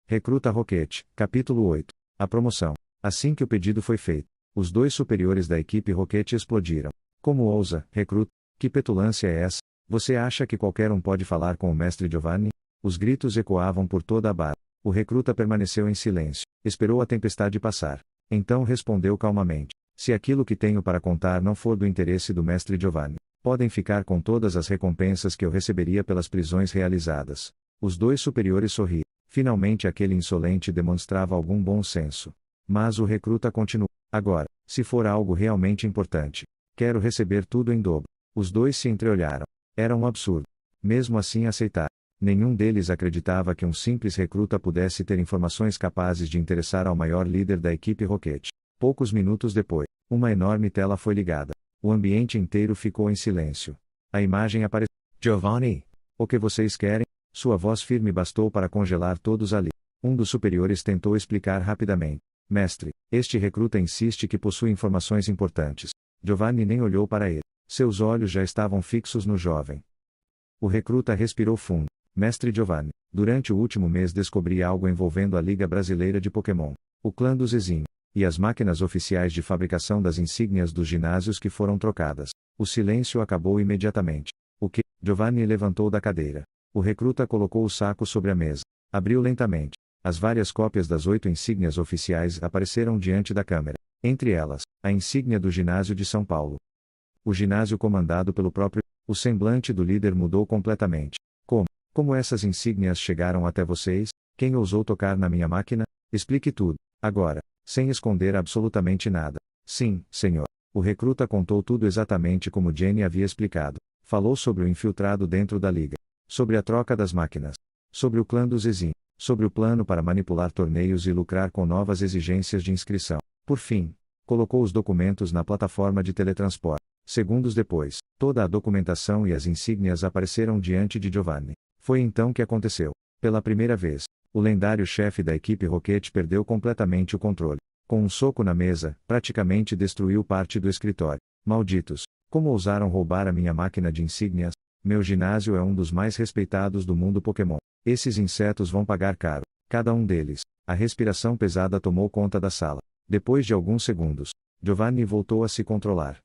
Recruta Rocket, capítulo 8. A promoção. Assim que o pedido foi feito, os dois superiores da equipe Rocket explodiram. Como ousa, recruta? Que petulância é essa? Você acha que qualquer um pode falar com o mestre Giovanni? Os gritos ecoavam por toda a base. O recruta permaneceu em silêncio. Esperou a tempestade passar. Então respondeu calmamente: se aquilo que tenho para contar não for do interesse do mestre Giovanni, podem ficar com todas as recompensas que eu receberia pelas prisões realizadas. Os dois superiores sorriram. Finalmente aquele insolente demonstrava algum bom senso. Mas o recruta continuou: agora, se for algo realmente importante, quero receber tudo em dobro. Os dois se entreolharam. Era um absurdo. Mesmo assim aceitaram. Nenhum deles acreditava que um simples recruta pudesse ter informações capazes de interessar ao maior líder da equipe Rocket. Poucos minutos depois, uma enorme tela foi ligada. O ambiente inteiro ficou em silêncio. A imagem apareceu. Giovanni! O que vocês querem? Sua voz firme bastou para congelar todos ali. Um dos superiores tentou explicar rapidamente. Mestre, este recruta insiste que possui informações importantes. Giovanni nem olhou para ele. Seus olhos já estavam fixos no jovem. O recruta respirou fundo. Mestre Giovanni, durante o último mês descobri algo envolvendo a Liga Brasileira de Pokémon, o clã do Zezinho, e as máquinas oficiais de fabricação das insígnias dos ginásios que foram trocadas. O silêncio acabou imediatamente. O que? Giovanni levantou da cadeira. O recruta colocou o saco sobre a mesa. Abriu lentamente. As várias cópias das 8 insígnias oficiais apareceram diante da câmera. Entre elas, a insígnia do ginásio de São Paulo. O ginásio comandado pelo próprio. O semblante do líder mudou completamente. Como essas insígnias chegaram até vocês? Quem ousou tocar na minha máquina? Explique tudo, agora, sem esconder absolutamente nada. Sim, senhor. O recruta contou tudo exatamente como Jenny havia explicado. Falou sobre o infiltrado dentro da liga. Sobre a troca das máquinas. Sobre o clã do Zezin. Sobre o plano para manipular torneios e lucrar com novas exigências de inscrição. Por fim, colocou os documentos na plataforma de teletransporte. Segundos depois, toda a documentação e as insígnias apareceram diante de Giovanni. Foi então que aconteceu. Pela primeira vez, o lendário chefe da equipe Rocket perdeu completamente o controle. Com um soco na mesa, praticamente destruiu parte do escritório. Malditos! Como ousaram roubar a minha máquina de insígnias? Meu ginásio é um dos mais respeitados do mundo Pokémon. Esses insetos vão pagar caro. Cada um deles. A respiração pesada tomou conta da sala. Depois de alguns segundos, Giovanni voltou a se controlar.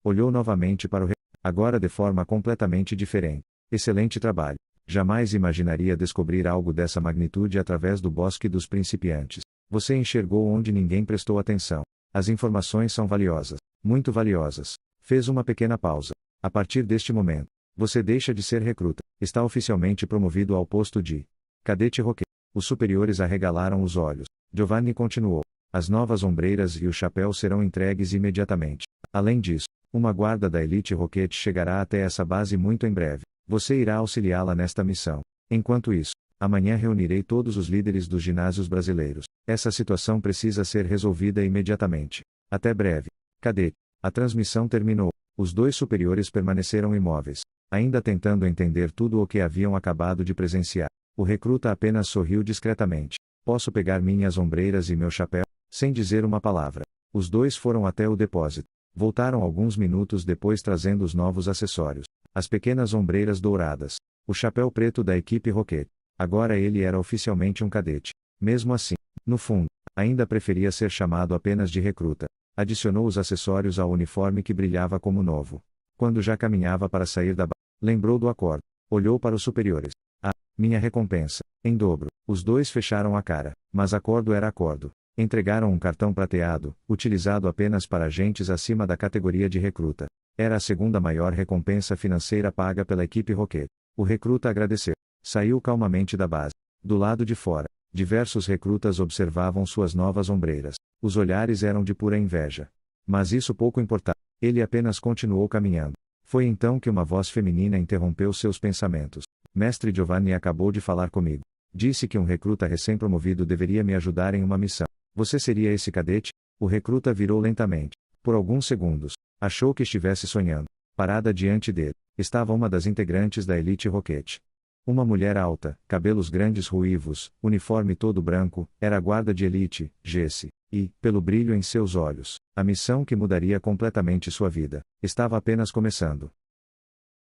Olhou novamente para o agora de forma completamente diferente. Excelente trabalho. Jamais imaginaria descobrir algo dessa magnitude através do bosque dos principiantes. Você enxergou onde ninguém prestou atenção. As informações são valiosas. Muito valiosas. Fez uma pequena pausa. A partir deste momento, você deixa de ser recruta. Está oficialmente promovido ao posto de cadete Rocket. Os superiores arregalaram os olhos. Giovanni continuou. As novas ombreiras e o chapéu serão entregues imediatamente. Além disso, uma guarda da Elite Rocket chegará até essa base muito em breve. Você irá auxiliá-la nesta missão. Enquanto isso, amanhã reunirei todos os líderes dos ginásios brasileiros. Essa situação precisa ser resolvida imediatamente. Até breve. Cadete. A transmissão terminou. Os dois superiores permaneceram imóveis, ainda tentando entender tudo o que haviam acabado de presenciar. O recruta apenas sorriu discretamente. Posso pegar minhas ombreiras e meu chapéu? Sem dizer uma palavra. Os dois foram até o depósito. Voltaram alguns minutos depois trazendo os novos acessórios. As pequenas ombreiras douradas. O chapéu preto da equipe Rocket. Agora ele era oficialmente um cadete. Mesmo assim, no fundo, ainda preferia ser chamado apenas de recruta. Adicionou os acessórios ao uniforme que brilhava como novo. Quando já caminhava para sair da base, lembrou do acordo. Olhou para os superiores. Ah, minha recompensa. Em dobro. Os dois fecharam a cara. Mas acordo era acordo. Entregaram um cartão prateado, utilizado apenas para agentes acima da categoria de recruta. Era a segunda maior recompensa financeira paga pela equipe Rocket. O recruta agradeceu. Saiu calmamente da base. Do lado de fora, diversos recrutas observavam suas novas ombreiras. Os olhares eram de pura inveja. Mas isso pouco importava. Ele apenas continuou caminhando. Foi então que uma voz feminina interrompeu seus pensamentos. Mestre Giovanni acabou de falar comigo. Disse que um recruta recém-promovido deveria me ajudar em uma missão. Você seria esse cadete? O recruta virou lentamente. Por alguns segundos, achou que estivesse sonhando. Parada diante dele, estava uma das integrantes da Elite Rocket. Uma mulher alta, cabelos grandes ruivos, uniforme todo branco, era a guarda de Elite, Jesse, e, pelo brilho em seus olhos, a missão que mudaria completamente sua vida, estava apenas começando.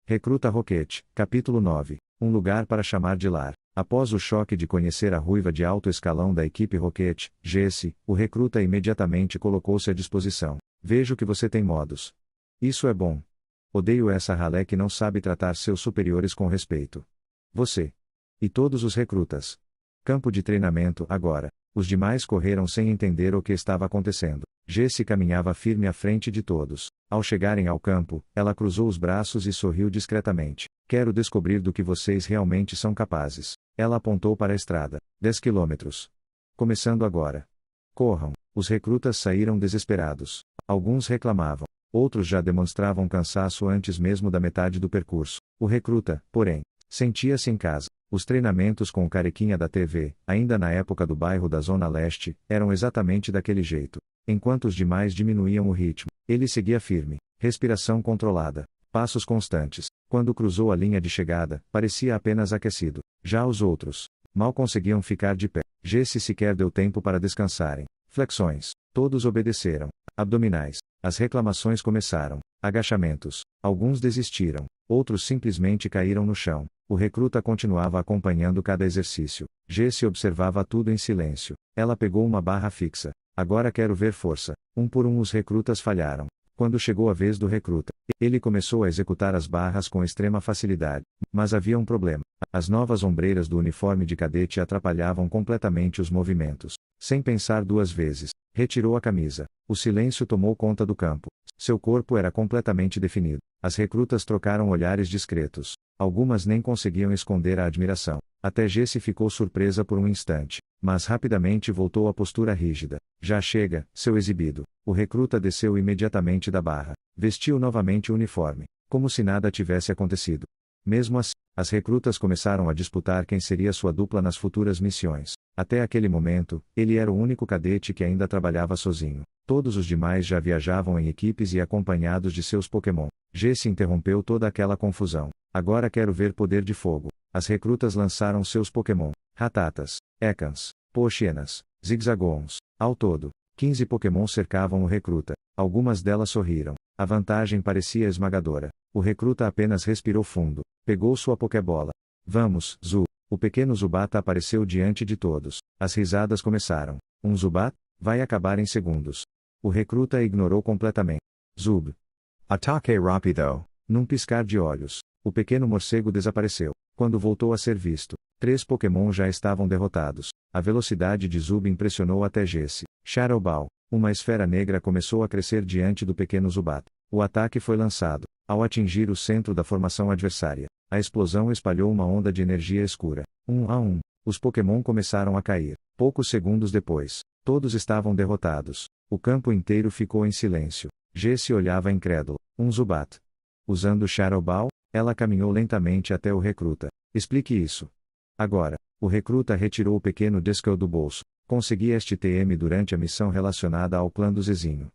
Recruta Rocket, capítulo 9, um lugar para chamar de lar. Após o choque de conhecer a ruiva de alto escalão da equipe Rocket, Jesse, o recruta imediatamente colocou-se à disposição. Vejo que você tem modos. Isso é bom. Odeio essa ralé que não sabe tratar seus superiores com respeito. Você. E todos os recrutas. Campo de treinamento agora. Os demais correram sem entender o que estava acontecendo. Jesse caminhava firme à frente de todos. Ao chegarem ao campo, ela cruzou os braços e sorriu discretamente. Quero descobrir do que vocês realmente são capazes. Ela apontou para a estrada. 10 quilômetros. Começando agora. Corram. Os recrutas saíram desesperados. Alguns reclamavam. Outros já demonstravam cansaço antes mesmo da metade do percurso. O recruta, porém, sentia-se em casa. Os treinamentos com o carequinha da TV, ainda na época do bairro da Zona Leste, eram exatamente daquele jeito. Enquanto os demais diminuíam o ritmo, ele seguia firme, respiração controlada, passos constantes. Quando cruzou a linha de chegada, parecia apenas aquecido. Já os outros, mal conseguiam ficar de pé. Jesse sequer deu tempo para descansarem. Flexões. Todos obedeceram. Abdominais. As reclamações começaram. Agachamentos. Alguns desistiram. Outros simplesmente caíram no chão. O recruta continuava acompanhando cada exercício. Jesse observava tudo em silêncio. Ela pegou uma barra fixa. Agora quero ver força. Um por um os recrutas falharam. Quando chegou a vez do recruta, ele começou a executar as barras com extrema facilidade. Mas havia um problema. As novas ombreiras do uniforme de cadete atrapalhavam completamente os movimentos. Sem pensar duas vezes, retirou a camisa. O silêncio tomou conta do campo. Seu corpo era completamente definido. As recrutas trocaram olhares discretos. Algumas nem conseguiam esconder a admiração. Até Jesse ficou surpresa por um instante, mas rapidamente voltou à postura rígida. Já chega, seu exibido. O recruta desceu imediatamente da barra. Vestiu novamente o uniforme, como se nada tivesse acontecido. Mesmo assim, as recrutas começaram a disputar quem seria sua dupla nas futuras missões. Até aquele momento, ele era o único cadete que ainda trabalhava sozinho. Todos os demais já viajavam em equipes e acompanhados de seus Pokémon. Jesse interrompeu toda aquela confusão. Agora quero ver poder de fogo. As recrutas lançaram seus Pokémon. Ratatas, Ekans, Poochyena, Zigzagons. Ao todo, 15 Pokémon cercavam o recruta. Algumas delas sorriram. A vantagem parecia esmagadora. O recruta apenas respirou fundo. Pegou sua Pokébola. Vamos, Zu. O pequeno Zubat apareceu diante de todos. As risadas começaram. Um Zubat? Vai acabar em segundos. O recruta ignorou completamente. Zub. Ataque rápido. Num piscar de olhos, o pequeno morcego desapareceu. Quando voltou a ser visto, 3 Pokémon já estavam derrotados. A velocidade de Zub impressionou até Jesse. Shadow Ball. Uma esfera negra começou a crescer diante do pequeno Zubat. O ataque foi lançado. Ao atingir o centro da formação adversária, a explosão espalhou uma onda de energia escura. 1 a 1. Os Pokémon começaram a cair. Poucos segundos depois, todos estavam derrotados. O campo inteiro ficou em silêncio. Jesse olhava incrédulo. Um Zubat. Usando Shadow Ball, ela caminhou lentamente até o recruta. Explique isso. Agora, o recruta retirou o pequeno Disco do bolso. Consegui este TM durante a missão relacionada ao clã do Zezinho.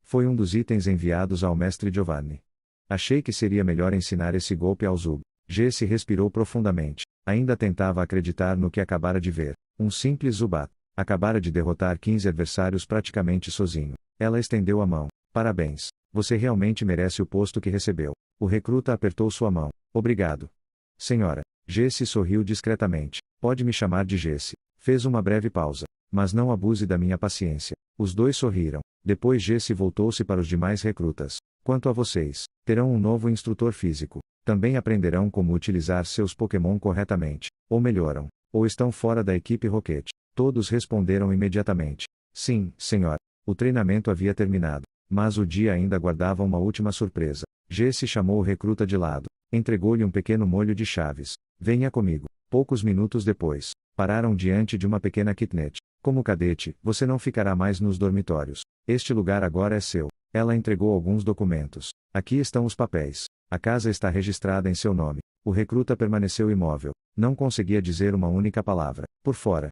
Foi um dos itens enviados ao mestre Giovanni. Achei que seria melhor ensinar esse golpe ao Zub. Jesse respirou profundamente. Ainda tentava acreditar no que acabara de ver. Um simples Zubat. Acabara de derrotar 15 adversários praticamente sozinho. Ela estendeu a mão. Parabéns. Você realmente merece o posto que recebeu. O recruta apertou sua mão. Obrigado. Senhora. Jesse sorriu discretamente. Pode me chamar de Jesse. Fez uma breve pausa. Mas não abuse da minha paciência. Os dois sorriram. Depois Jesse voltou-se para os demais recrutas. Quanto a vocês, terão um novo instrutor físico. Também aprenderão como utilizar seus Pokémon corretamente. Ou melhoram. Ou estão fora da equipe Rocket. Todos responderam imediatamente. Sim, senhora. O treinamento havia terminado. Mas o dia ainda guardava uma última surpresa. Jesse chamou o recruta de lado. Entregou-lhe um pequeno molho de chaves. Venha comigo. Poucos minutos depois, pararam diante de uma pequena kitnet. Como cadete, você não ficará mais nos dormitórios. Este lugar agora é seu. Ela entregou alguns documentos. Aqui estão os papéis. A casa está registrada em seu nome. O recruta permaneceu imóvel. Não conseguia dizer uma única palavra. Por fora.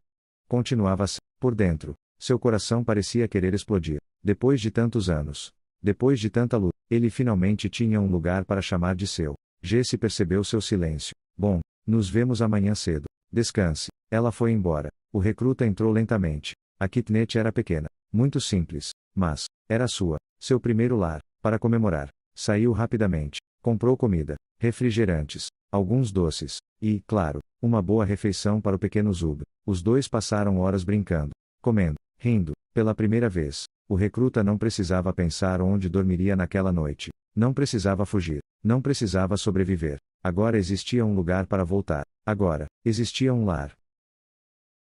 Continuava assim. Por dentro. Seu coração parecia querer explodir. Depois de tantos anos. Depois de tanta luta. Ele finalmente tinha um lugar para chamar de seu. Jesse percebeu seu silêncio. Bom, nos vemos amanhã cedo. Descanse. Ela foi embora. O recruta entrou lentamente. A kitnet era pequena. Muito simples. Mas, era sua. Seu primeiro lar. Para comemorar. Saiu rapidamente. Comprou comida, refrigerantes, alguns doces, e, claro, uma boa refeição para o pequeno Zub. Os dois passaram horas brincando, comendo, rindo. Pela primeira vez, o recruta não precisava pensar onde dormiria naquela noite. Não precisava fugir. Não precisava sobreviver. Agora existia um lugar para voltar. Agora, existia um lar.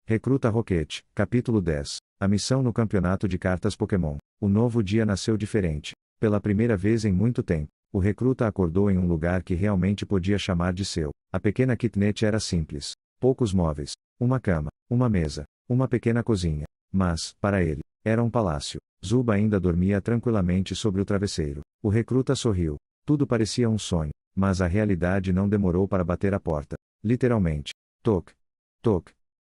Recruta Rocket, capítulo 10. A missão no campeonato de cartas Pokémon. O novo dia nasceu diferente. Pela primeira vez em muito tempo, o recruta acordou em um lugar que realmente podia chamar de seu. A pequena kitnet era simples. Poucos móveis. Uma cama, uma mesa, uma pequena cozinha. Mas, para ele, era um palácio. Zuba ainda dormia tranquilamente sobre o travesseiro. O recruta sorriu. Tudo parecia um sonho, mas a realidade não demorou para bater a porta. Literalmente. Toc. Toc.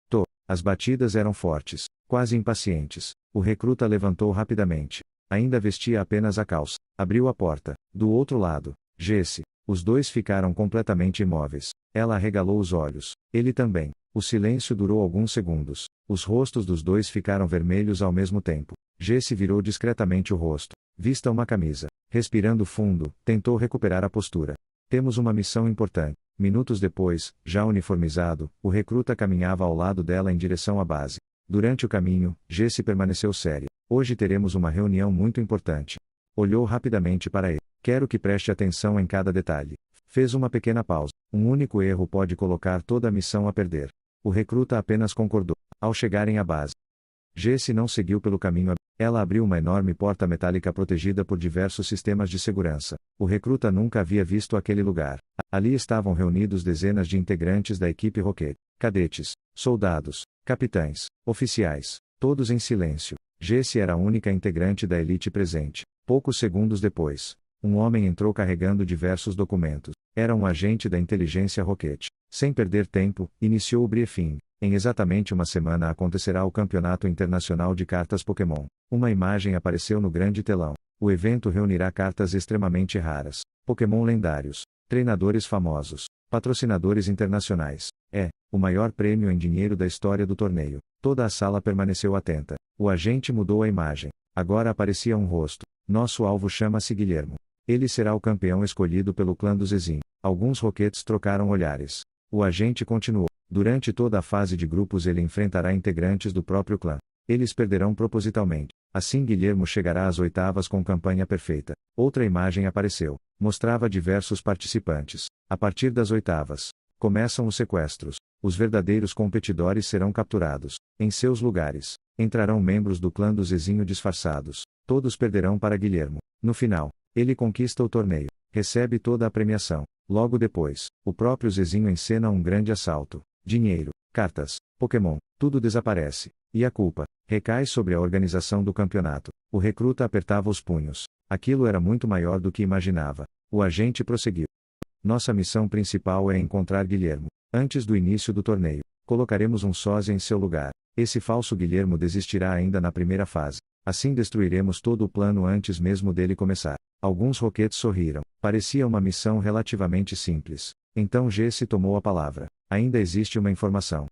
Toc. As batidas eram fortes, quase impacientes. O recruta levantou rapidamente. Ainda vestia apenas a calça. Abriu a porta. Do outro lado, Jesse. Os dois ficaram completamente imóveis. Ela arregalou os olhos. Ele também. O silêncio durou alguns segundos. Os rostos dos dois ficaram vermelhos ao mesmo tempo. Jesse virou discretamente o rosto. Vista uma camisa. Respirando fundo, tentou recuperar a postura. Temos uma missão importante. Minutos depois, já uniformizado, o recruta caminhava ao lado dela em direção à base. Durante o caminho, Jesse permaneceu séria. Hoje teremos uma reunião muito importante. Olhou rapidamente para ele. Quero que preste atenção em cada detalhe. Fez uma pequena pausa. Um único erro pode colocar toda a missão a perder. O recruta apenas concordou. Ao chegarem à base, Jesse não seguiu pelo caminho. Ela abriu uma enorme porta metálica protegida por diversos sistemas de segurança. O recruta nunca havia visto aquele lugar. Ali estavam reunidos dezenas de integrantes da equipe Rocket, cadetes, soldados, capitães, oficiais, todos em silêncio. Jesse era a única integrante da elite presente. Poucos segundos depois, um homem entrou carregando diversos documentos. Era um agente da inteligência Rocket. Sem perder tempo, iniciou o briefing. Em exatamente uma semana acontecerá o Campeonato Internacional de Cartas Pokémon. Uma imagem apareceu no grande telão. O evento reunirá cartas extremamente raras, Pokémon lendários, treinadores famosos, patrocinadores internacionais. É o maior prêmio em dinheiro da história do torneio. Toda a sala permaneceu atenta. O agente mudou a imagem. Agora aparecia um rosto. Nosso alvo chama-se Guilhermo. Ele será o campeão escolhido pelo clã do Zezin. Alguns Rockets trocaram olhares. O agente continuou. Durante toda a fase de grupos ele enfrentará integrantes do próprio clã. Eles perderão propositalmente. Assim Guilhermo chegará às oitavas com campanha perfeita. Outra imagem apareceu. Mostrava diversos participantes. A partir das oitavas, começam os sequestros. Os verdadeiros competidores serão capturados. Em seus lugares, entrarão membros do clã do Zezinho disfarçados. Todos perderão para Guilhermo. No final, ele conquista o torneio. Recebe toda a premiação. Logo depois, o próprio Zezinho encena um grande assalto. Dinheiro, cartas, Pokémon, tudo desaparece. E a culpa recai sobre a organização do campeonato. O recruta apertava os punhos. Aquilo era muito maior do que imaginava. O agente prosseguiu. Nossa missão principal é encontrar Guilhermo. Antes do início do torneio, colocaremos um sósia em seu lugar. Esse falso Guilhermo desistirá ainda na primeira fase. Assim destruiremos todo o plano antes mesmo dele começar. Alguns Rockets sorriram. Parecia uma missão relativamente simples. Então Jesse tomou a palavra. Ainda existe uma informação.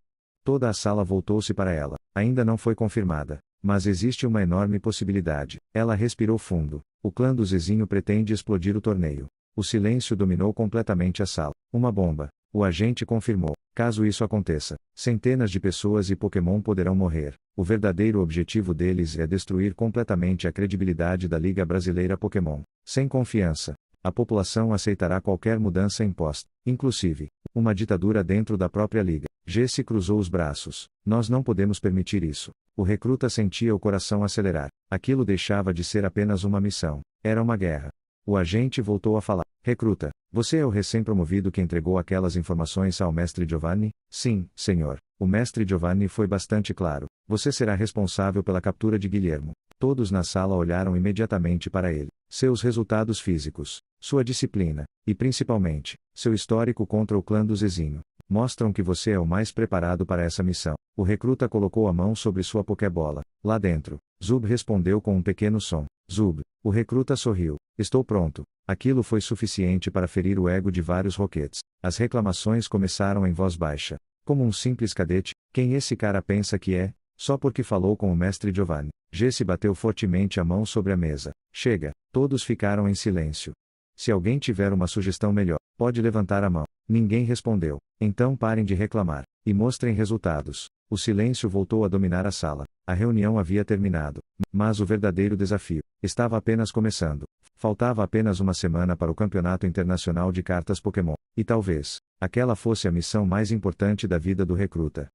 Toda a sala voltou-se para ela. Ainda não foi confirmada. Mas existe uma enorme possibilidade. Ela respirou fundo. O clã do Zezinho pretende explodir o torneio. O silêncio dominou completamente a sala. Uma bomba. O agente confirmou. Caso isso aconteça, centenas de pessoas e Pokémon poderão morrer. O verdadeiro objetivo deles é destruir completamente a credibilidade da Liga Brasileira Pokémon. Sem confiança, a população aceitará qualquer mudança imposta, inclusive uma ditadura dentro da própria liga. Jesse cruzou os braços. Nós não podemos permitir isso. O recruta sentia o coração acelerar. Aquilo deixava de ser apenas uma missão. Era uma guerra. O agente voltou a falar. Recruta, você é o recém-promovido que entregou aquelas informações ao mestre Giovanni? Sim, senhor. O mestre Giovanni foi bastante claro. Você será responsável pela captura de Guilhermo. Todos na sala olharam imediatamente para ele. Seus resultados físicos, sua disciplina, e principalmente, seu histórico contra o clã do Zezinho, mostram que você é o mais preparado para essa missão. O recruta colocou a mão sobre sua Pokébola. Lá dentro, Zub respondeu com um pequeno som. Zub. O recruta sorriu. Estou pronto. Aquilo foi suficiente para ferir o ego de vários Rockets. As reclamações começaram em voz baixa. Como um simples cadete, quem esse cara pensa que é? Só porque falou com o mestre Giovanni. Jesse bateu fortemente a mão sobre a mesa. Chega. Todos ficaram em silêncio. Se alguém tiver uma sugestão melhor, pode levantar a mão. Ninguém respondeu. Então parem de reclamar. E mostrem resultados. O silêncio voltou a dominar a sala. A reunião havia terminado. Mas o verdadeiro desafio estava apenas começando. Faltava apenas uma semana para o Campeonato Internacional de Cartas Pokémon. E talvez, aquela fosse a missão mais importante da vida do recruta.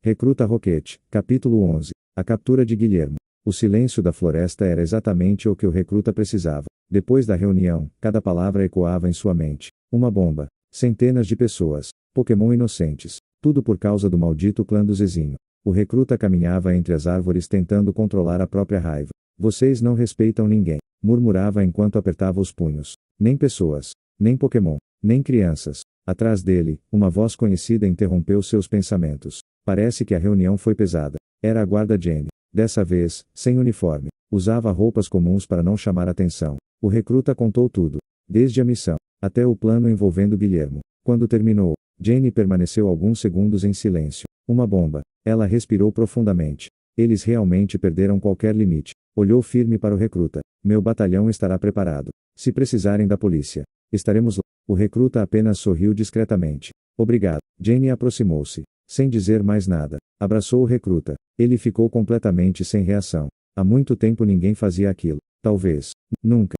Recruta Rocket, capítulo 11. A captura de Guilhermo. O silêncio da floresta era exatamente o que o recruta precisava. Depois da reunião, cada palavra ecoava em sua mente. Uma bomba. Centenas de pessoas. Pokémon inocentes. Tudo por causa do maldito clã do Zezinho. O recruta caminhava entre as árvores tentando controlar a própria raiva. Vocês não respeitam ninguém, murmurava enquanto apertava os punhos. Nem pessoas, nem Pokémon, nem crianças. Atrás dele, uma voz conhecida interrompeu seus pensamentos. Parece que a reunião foi pesada. Era a guarda Jenny. Dessa vez, sem uniforme. Usava roupas comuns para não chamar atenção. O recruta contou tudo. Desde a missão, até o plano envolvendo Guilhermo. Quando terminou, Jenny permaneceu alguns segundos em silêncio. Uma bomba. Ela respirou profundamente. Eles realmente perderam qualquer limite. Olhou firme para o recruta. Meu batalhão estará preparado. Se precisarem da polícia, estaremos lá. O recruta apenas sorriu discretamente. Obrigado. Jenny aproximou-se. Sem dizer mais nada, abraçou o recruta. Ele ficou completamente sem reação. Há muito tempo ninguém fazia aquilo. Talvez, nunca.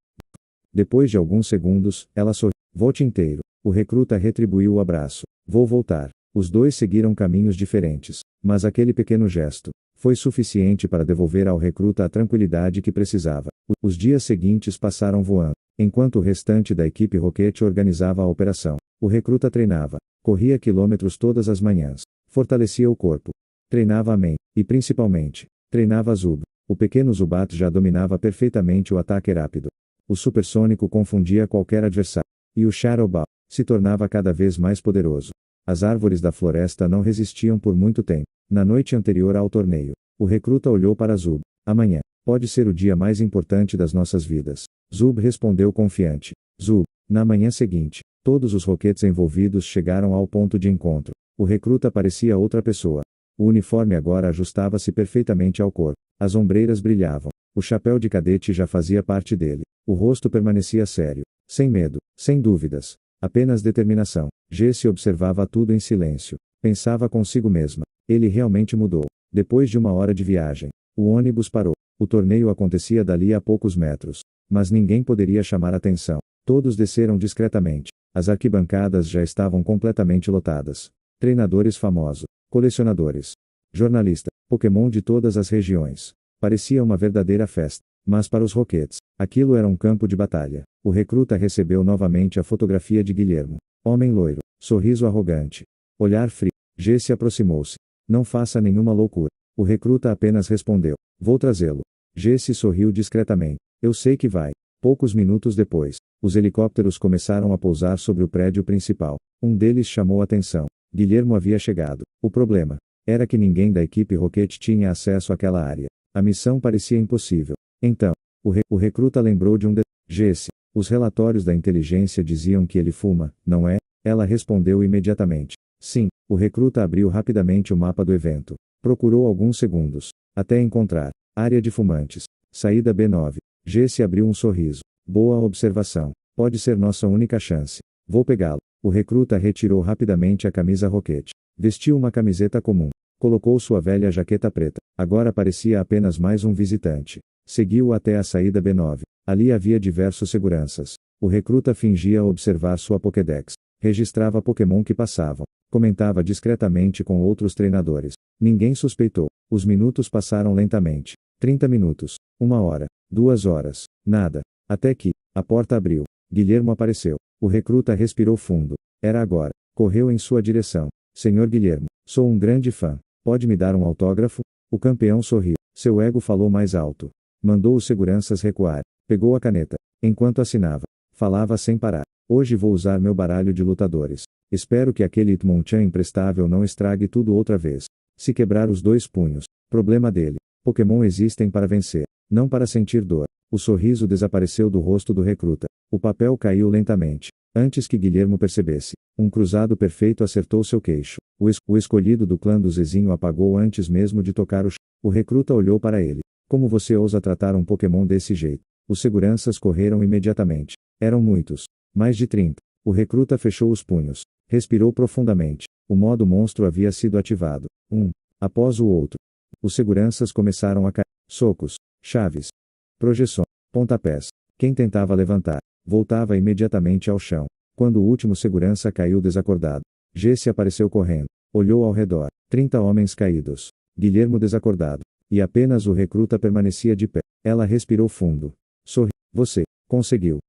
Depois de alguns segundos, ela sorriu. Volte inteiro. O recruta retribuiu o abraço. Vou voltar. Os dois seguiram caminhos diferentes. Mas aquele pequeno gesto Foi suficiente para devolver ao recruta a tranquilidade que precisava. Os dias seguintes passaram voando. Enquanto o restante da equipe Rocket organizava a operação, o recruta treinava, corria quilômetros todas as manhãs, fortalecia o corpo, treinava a mente, e principalmente, treinava Zub. O pequeno Zubat já dominava perfeitamente o ataque rápido. O supersônico confundia qualquer adversário. E o Shadow Ball se tornava cada vez mais poderoso. As árvores da floresta não resistiam por muito tempo. Na noite anterior ao torneio, o recruta olhou para Zub. Amanhã, pode ser o dia mais importante das nossas vidas. Zub respondeu confiante. Zub, na manhã seguinte, todos os Rockets envolvidos chegaram ao ponto de encontro. O recruta parecia outra pessoa. O uniforme agora ajustava-se perfeitamente ao corpo. As ombreiras brilhavam. O chapéu de cadete já fazia parte dele. O rosto permanecia sério. Sem medo, sem dúvidas. Apenas determinação. Jessie observava tudo em silêncio. Pensava consigo mesma. Ele realmente mudou. Depois de uma hora de viagem, o ônibus parou. O torneio acontecia dali a poucos metros. Mas ninguém poderia chamar atenção. Todos desceram discretamente. As arquibancadas já estavam completamente lotadas. Treinadores famosos, colecionadores, jornalistas, Pokémon de todas as regiões. Parecia uma verdadeira festa. Mas para os Rockets, aquilo era um campo de batalha. O recruta recebeu novamente a fotografia de Guilhermo. Homem loiro, sorriso arrogante, olhar frio. Jessie aproximou-se. Não faça nenhuma loucura. O recruta apenas respondeu. Vou trazê-lo. Jessie sorriu discretamente. Eu sei que vai. Poucos minutos depois, os helicópteros começaram a pousar sobre o prédio principal. Um deles chamou atenção. Guilhermo havia chegado. O problema era que ninguém da equipe Rocket tinha acesso àquela área. A missão parecia impossível. Então, o recruta lembrou de Jessie, os relatórios da inteligência diziam que ele fuma, não é? Ela respondeu imediatamente. Sim. O recruta abriu rapidamente o mapa do evento. Procurou alguns segundos, até encontrar área de fumantes, saída B9. Jessie abriu um sorriso. Boa observação. Pode ser nossa única chance. Vou pegá-lo. O recruta retirou rapidamente a camisa Rocket. Vestiu uma camiseta comum. Colocou sua velha jaqueta preta. Agora parecia apenas mais um visitante. Seguiu até a saída B9. Ali havia diversos seguranças. O recruta fingia observar sua Pokédex. Registrava Pokémon que passavam. Comentava discretamente com outros treinadores. Ninguém suspeitou. Os minutos passaram lentamente. 30 minutos. 1 hora. 2 horas. Nada. Até que, a porta abriu. Guilhermo apareceu. O recruta respirou fundo. Era agora. Correu em sua direção. Senhor Guilhermo, sou um grande fã. Pode me dar um autógrafo? O campeão sorriu. Seu ego falou mais alto. Mandou os seguranças recuar. Pegou a caneta. Enquanto assinava, falava sem parar. Hoje vou usar meu baralho de lutadores. Espero que aquele Hitmonchan imprestável não estrague tudo outra vez. Se quebrar os 2 punhos, problema dele. Pokémon existem para vencer, não para sentir dor. O sorriso desapareceu do rosto do recruta. O papel caiu lentamente. Antes que Guilhermo percebesse, um cruzado perfeito acertou seu queixo. O escolhido do clã do Zezinho apagou antes mesmo de tocar o chão. O recruta olhou para ele. Como você ousa tratar um Pokémon desse jeito? Os seguranças correram imediatamente. Eram muitos. Mais de 30. O recruta fechou os punhos. Respirou profundamente. O modo monstro havia sido ativado. Um após o outro. Os seguranças começaram a cair. Socos, chaves, projeções, pontapés. Quem tentava levantar, voltava imediatamente ao chão. Quando o último segurança caiu desacordado, Jessie apareceu correndo. Olhou ao redor. 30 homens caídos. Guilhermo desacordado. E apenas o recruta permanecia de pé. Ela respirou fundo. Sorri. Você conseguiu.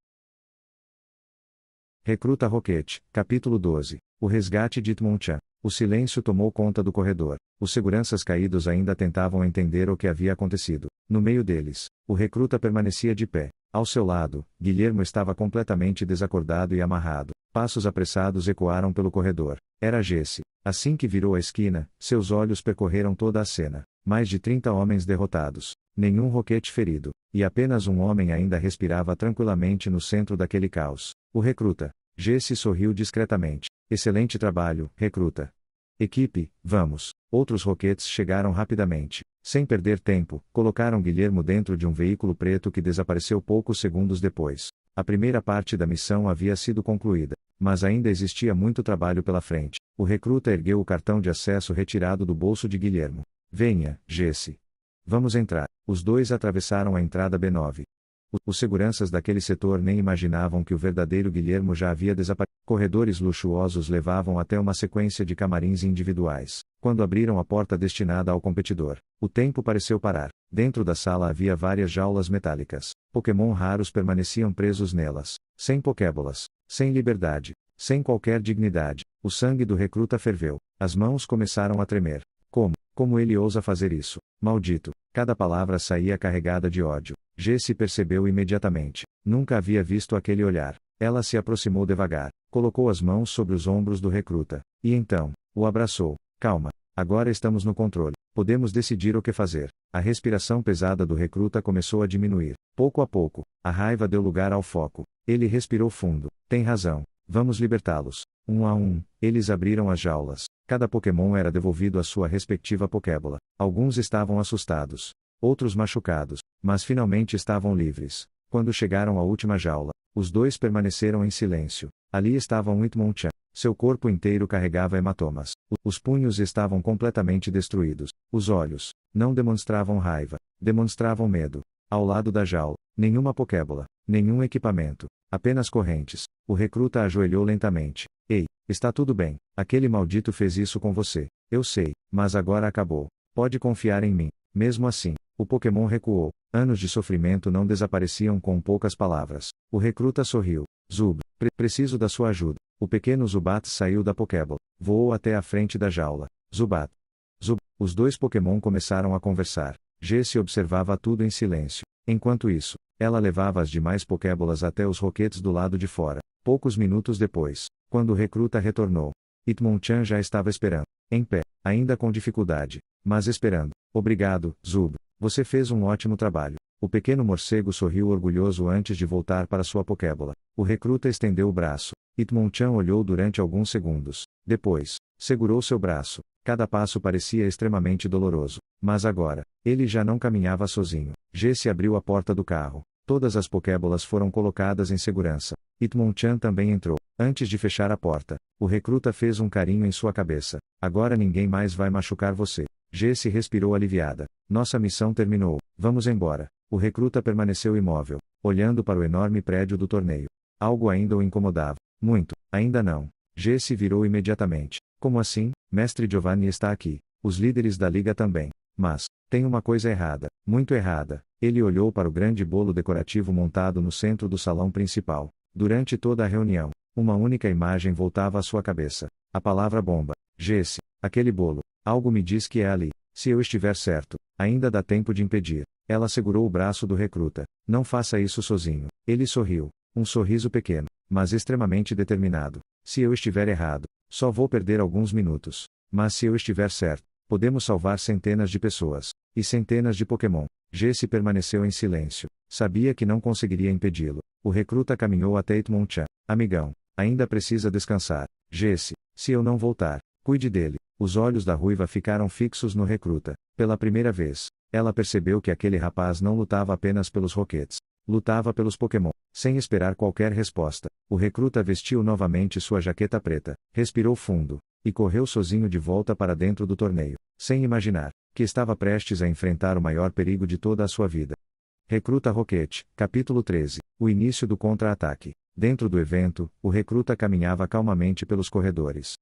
Recruta Rocket, capítulo 12. O resgate de Hitmonchan. O silêncio tomou conta do corredor. Os seguranças caídos ainda tentavam entender o que havia acontecido. No meio deles, o recruta permanecia de pé. Ao seu lado, Guilhermo estava completamente desacordado e amarrado. Passos apressados ecoaram pelo corredor. Era Jessie. Assim que virou a esquina, seus olhos percorreram toda a cena. Mais de 30 homens derrotados. Nenhum Rocket ferido. E apenas um homem ainda respirava tranquilamente no centro daquele caos. O recruta. Jessie sorriu discretamente. Excelente trabalho, recruta. Equipe, vamos. Outros Rockets chegaram rapidamente. Sem perder tempo, colocaram Guilhermo dentro de um veículo preto que desapareceu poucos segundos depois. A primeira parte da missão havia sido concluída, mas ainda existia muito trabalho pela frente. O recruta ergueu o cartão de acesso retirado do bolso de Guilhermo. Venha, Jessie. Vamos entrar. Os dois atravessaram a entrada B9. Os seguranças daquele setor nem imaginavam que o verdadeiro Guilhermo já havia desaparecido. Corredores luxuosos levavam até uma sequência de camarins individuais. Quando abriram a porta destinada ao competidor, o tempo pareceu parar. Dentro da sala havia várias jaulas metálicas. Pokémon raros permaneciam presos nelas, sem pokébolas, sem liberdade, sem qualquer dignidade. O sangue do recruta ferveu. As mãos começaram a tremer. Como ele ousa fazer isso? Maldito! Cada palavra saía carregada de ódio. Jessie percebeu imediatamente. Nunca havia visto aquele olhar. Ela se aproximou devagar, colocou as mãos sobre os ombros do recruta, e então, o abraçou. Calma. Agora estamos no controle. Podemos decidir o que fazer. A respiração pesada do recruta começou a diminuir. Pouco a pouco, a raiva deu lugar ao foco. Ele respirou fundo. Tem razão. Vamos libertá-los. Um a um, eles abriram as jaulas. Cada Pokémon era devolvido à sua respectiva Pokébola. Alguns estavam assustados. Outros machucados. Mas finalmente estavam livres. Quando chegaram à última jaula, os dois permaneceram em silêncio. Ali estava um Hitmonchan. Seu corpo inteiro carregava hematomas. Os punhos estavam completamente destruídos. Os olhos não demonstravam raiva, demonstravam medo. Ao lado da jaula, nenhuma Pokébola, nenhum equipamento, apenas correntes. O recruta ajoelhou lentamente. Ei, está tudo bem. Aquele maldito fez isso com você. Eu sei, mas agora acabou. Pode confiar em mim. Mesmo assim, o Pokémon recuou. Anos de sofrimento não desapareciam com poucas palavras. O recruta sorriu. Zub, preciso da sua ajuda. O pequeno Zubat saiu da Pokébola, voou até a frente da jaula. Zubat. Os dois Pokémon começaram a conversar. Jessie observava tudo em silêncio. Enquanto isso, ela levava as demais Pokébolas até os roquetes do lado de fora. Poucos minutos depois, quando o recruta retornou, Hitmonchan já estava esperando, em pé, ainda com dificuldade, mas esperando. Obrigado, Zub. Você fez um ótimo trabalho. O pequeno morcego sorriu orgulhoso antes de voltar para sua Pokébola. O recruta estendeu o braço. Hitmonchan olhou durante alguns segundos. Depois, segurou seu braço. Cada passo parecia extremamente doloroso. Mas agora, ele já não caminhava sozinho. Jessie abriu a porta do carro. Todas as Pokébolas foram colocadas em segurança. Hitmonchan também entrou. Antes de fechar a porta, o recruta fez um carinho em sua cabeça. Agora ninguém mais vai machucar você. Jessie respirou aliviada. Nossa missão terminou. Vamos embora. O recruta permaneceu imóvel, olhando para o enorme prédio do torneio. Algo ainda o incomodava. Muito. Ainda não. Jessie virou imediatamente. Como assim? Mestre Giovanni está aqui. Os líderes da liga também. Mas, tem uma coisa errada. Muito errada. Ele olhou para o grande bolo decorativo montado no centro do salão principal. Durante toda a reunião, uma única imagem voltava à sua cabeça. A palavra bomba. Jessie, aquele bolo. Algo me diz que é ali. Se eu estiver certo, ainda dá tempo de impedir. Ela segurou o braço do recruta. Não faça isso sozinho. Ele sorriu. Um sorriso pequeno, mas extremamente determinado. Se eu estiver errado, só vou perder alguns minutos. Mas se eu estiver certo, podemos salvar centenas de pessoas. E centenas de Pokémon. Jessie permaneceu em silêncio. Sabia que não conseguiria impedi-lo. O recruta caminhou até Hitmonchan. Amigão, ainda precisa descansar. Jessie, se eu não voltar, cuide dele. Os olhos da ruiva ficaram fixos no recruta. Pela primeira vez, ela percebeu que aquele rapaz não lutava apenas pelos roquetes. Lutava pelos Pokémon. Sem esperar qualquer resposta, o recruta vestiu novamente sua jaqueta preta, respirou fundo, e correu sozinho de volta para dentro do torneio, sem imaginar que estava prestes a enfrentar o maior perigo de toda a sua vida. Recruta Roquete, capítulo 13. O início do contra-ataque. Dentro do evento, o recruta caminhava calmamente pelos corredores.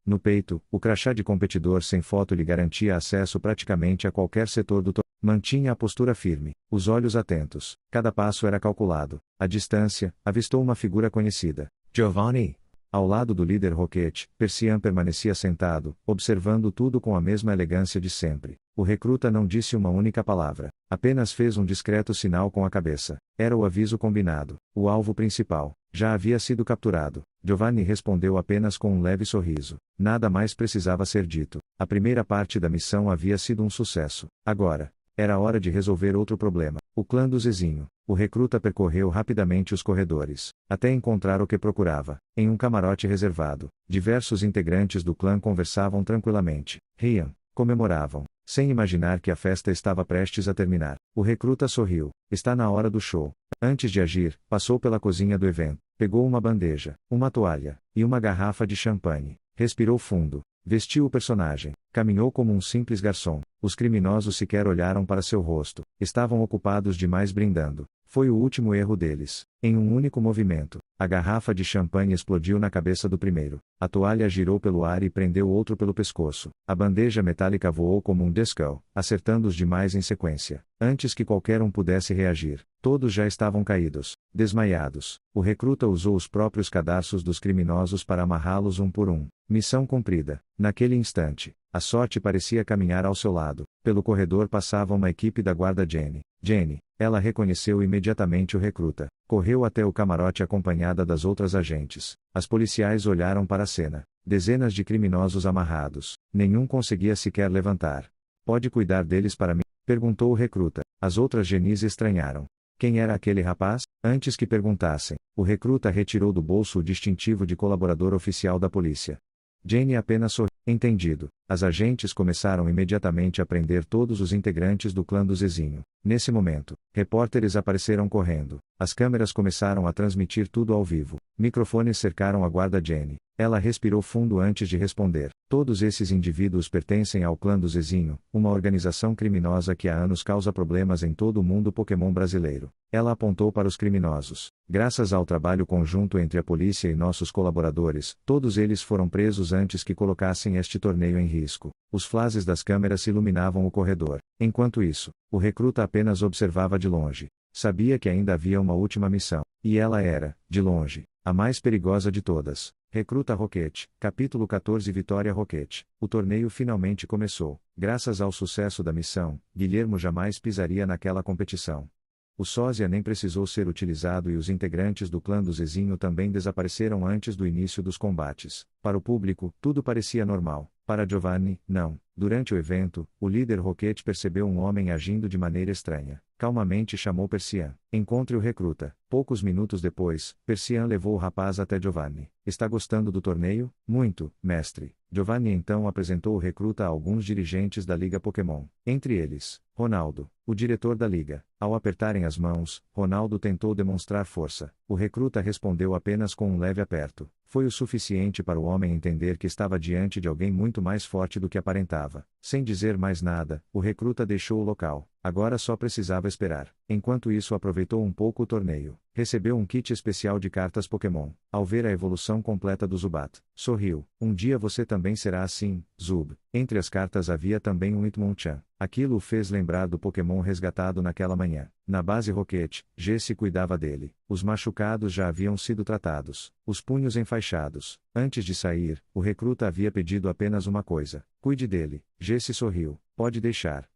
No peito, o crachá de competidor sem foto lhe garantia acesso praticamente a qualquer setor do torneio. Mantinha a postura firme, os olhos atentos. Cada passo era calculado. À distância, avistou uma figura conhecida. Giovanni! Ao lado do líder Roquete, Persian permanecia sentado, observando tudo com a mesma elegância de sempre. O recruta não disse uma única palavra. Apenas fez um discreto sinal com a cabeça. Era o aviso combinado. O alvo principal já havia sido capturado. Giovanni respondeu apenas com um leve sorriso. Nada mais precisava ser dito. A primeira parte da missão havia sido um sucesso. Agora, era hora de resolver outro problema. O clã do Zezinho. O recruta percorreu rapidamente os corredores, até encontrar o que procurava. Em um camarote reservado, diversos integrantes do clã conversavam tranquilamente. Riam, comemoravam, sem imaginar que a festa estava prestes a terminar. O recruta sorriu. Está na hora do show. Antes de agir, passou pela cozinha do evento, pegou uma bandeja, uma toalha, e uma garrafa de champanhe. Respirou fundo. Vestiu o personagem, caminhou como um simples garçom. Os criminosos sequer olharam para seu rosto, estavam ocupados demais brindando. Foi o último erro deles. Em um único movimento, a garrafa de champanhe explodiu na cabeça do primeiro. A toalha girou pelo ar e prendeu outro pelo pescoço. A bandeja metálica voou como um disco, acertando os demais em sequência. Antes que qualquer um pudesse reagir, todos já estavam caídos, desmaiados. O recruta usou os próprios cadarços dos criminosos para amarrá-los um por um. Missão cumprida. Naquele instante, a sorte parecia caminhar ao seu lado. Pelo corredor passava uma equipe da guarda Jenny. Ela reconheceu imediatamente o recruta. Correu até o camarote acompanhada das outras agentes. As policiais olharam para a cena. Dezenas de criminosos amarrados. Nenhum conseguia sequer levantar. Pode cuidar deles para mim? Perguntou o recruta. As outras Jennies estranharam. Quem era aquele rapaz? Antes que perguntassem, o recruta retirou do bolso o distintivo de colaborador oficial da polícia. Jenny apenas sorriu. Entendido. As agentes começaram imediatamente a prender todos os integrantes do clã do Zezinho. Nesse momento, repórteres apareceram correndo. As câmeras começaram a transmitir tudo ao vivo. Microfones cercaram a guarda Jenny. Ela respirou fundo antes de responder. Todos esses indivíduos pertencem ao clã do Zezinho, uma organização criminosa que há anos causa problemas em todo o mundo Pokémon brasileiro. Ela apontou para os criminosos. Graças ao trabalho conjunto entre a polícia e nossos colaboradores, todos eles foram presos antes que colocassem este torneio em risco. Os flashes das câmeras iluminavam o corredor. Enquanto isso, o recruta apenas observava de longe. Sabia que ainda havia uma última missão. E ela era, de longe, a mais perigosa de todas. Recruta Rocket, capítulo 14 Vitória Rocket. O torneio finalmente começou. Graças ao sucesso da missão, Guilhermo jamais pisaria naquela competição. O sósia nem precisou ser utilizado e os integrantes do clã do Zezinho também desapareceram antes do início dos combates. Para o público, tudo parecia normal. Para Giovanni, não. Durante o evento, o líder Rocket percebeu um homem agindo de maneira estranha. Calmamente chamou Persian. Encontre o recruta. Poucos minutos depois, Persian levou o rapaz até Giovanni. Está gostando do torneio? Muito, mestre. Giovanni então apresentou o recruta a alguns dirigentes da Liga Pokémon. Entre eles, Ronaldo, o diretor da liga. Ao apertarem as mãos, Ronaldo tentou demonstrar força. O recruta respondeu apenas com um leve aperto. Foi o suficiente para o homem entender que estava diante de alguém muito mais forte do que aparentava. Sem dizer mais nada, o recruta deixou o local. Agora só precisava esperar. Enquanto isso, aproveitou um pouco o torneio. Recebeu um kit especial de cartas Pokémon. Ao ver a evolução completa do Zubat, sorriu. Um dia você também será assim, Zub. Entre as cartas havia também um Hitmonchan. Aquilo o fez lembrar do Pokémon resgatado naquela manhã. Na base Rocket, Jesse cuidava dele. Os machucados já haviam sido tratados. Os punhos enfaixados. Antes de sair, o recruta havia pedido apenas uma coisa. Cuide dele. Jesse sorriu. Pode deixar.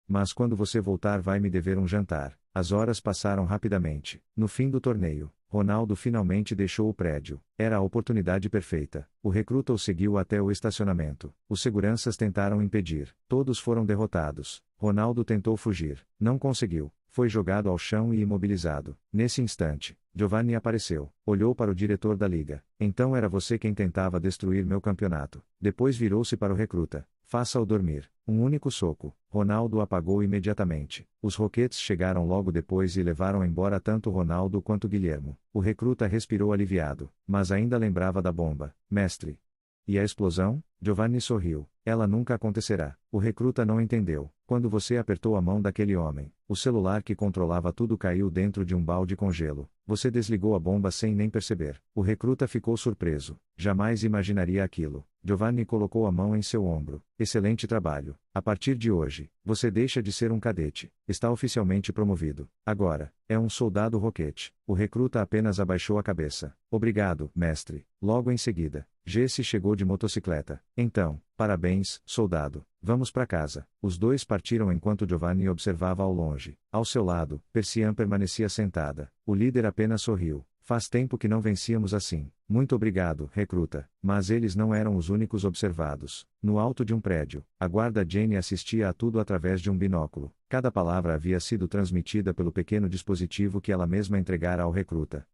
Mas quando você voltar vai me dever um jantar. As horas passaram rapidamente. No fim do torneio, Ronaldo finalmente deixou o prédio. Era a oportunidade perfeita. O recruta o seguiu até o estacionamento. Os seguranças tentaram impedir. Todos foram derrotados. Ronaldo tentou fugir. Não conseguiu. Foi jogado ao chão e imobilizado. Nesse instante, Giovanni apareceu. Olhou para o diretor da liga. Então era você quem tentava destruir meu campeonato. Depois virou-se para o recruta. Faça-o dormir. Um único soco. Ronaldo apagou imediatamente. Os Rockets chegaram logo depois e levaram embora tanto Ronaldo quanto Guilhermo. O recruta respirou aliviado, mas ainda lembrava da bomba. Mestre. E a explosão? Giovanni sorriu. Ela nunca acontecerá. O recruta não entendeu. Quando você apertou a mão daquele homem, o celular que controlava tudo caiu dentro de um balde com gelo. Você desligou a bomba sem nem perceber. O recruta ficou surpreso. Jamais imaginaria aquilo. Giovanni colocou a mão em seu ombro. Excelente trabalho. A partir de hoje, você deixa de ser um cadete. Está oficialmente promovido. Agora, é um soldado Rocket. O recruta apenas abaixou a cabeça. Obrigado, mestre. Logo em seguida, Jesse chegou de motocicleta. Então, parabéns, soldado. Vamos para casa. Os dois partiram enquanto Giovanni observava ao longe. Ao seu lado, Persian permanecia sentada. O líder apenas sorriu. Faz tempo que não vencíamos assim. Muito obrigado, recruta. Mas eles não eram os únicos observados. No alto de um prédio, a guarda Jane assistia a tudo através de um binóculo. Cada palavra havia sido transmitida pelo pequeno dispositivo que ela mesma entregara ao recruta.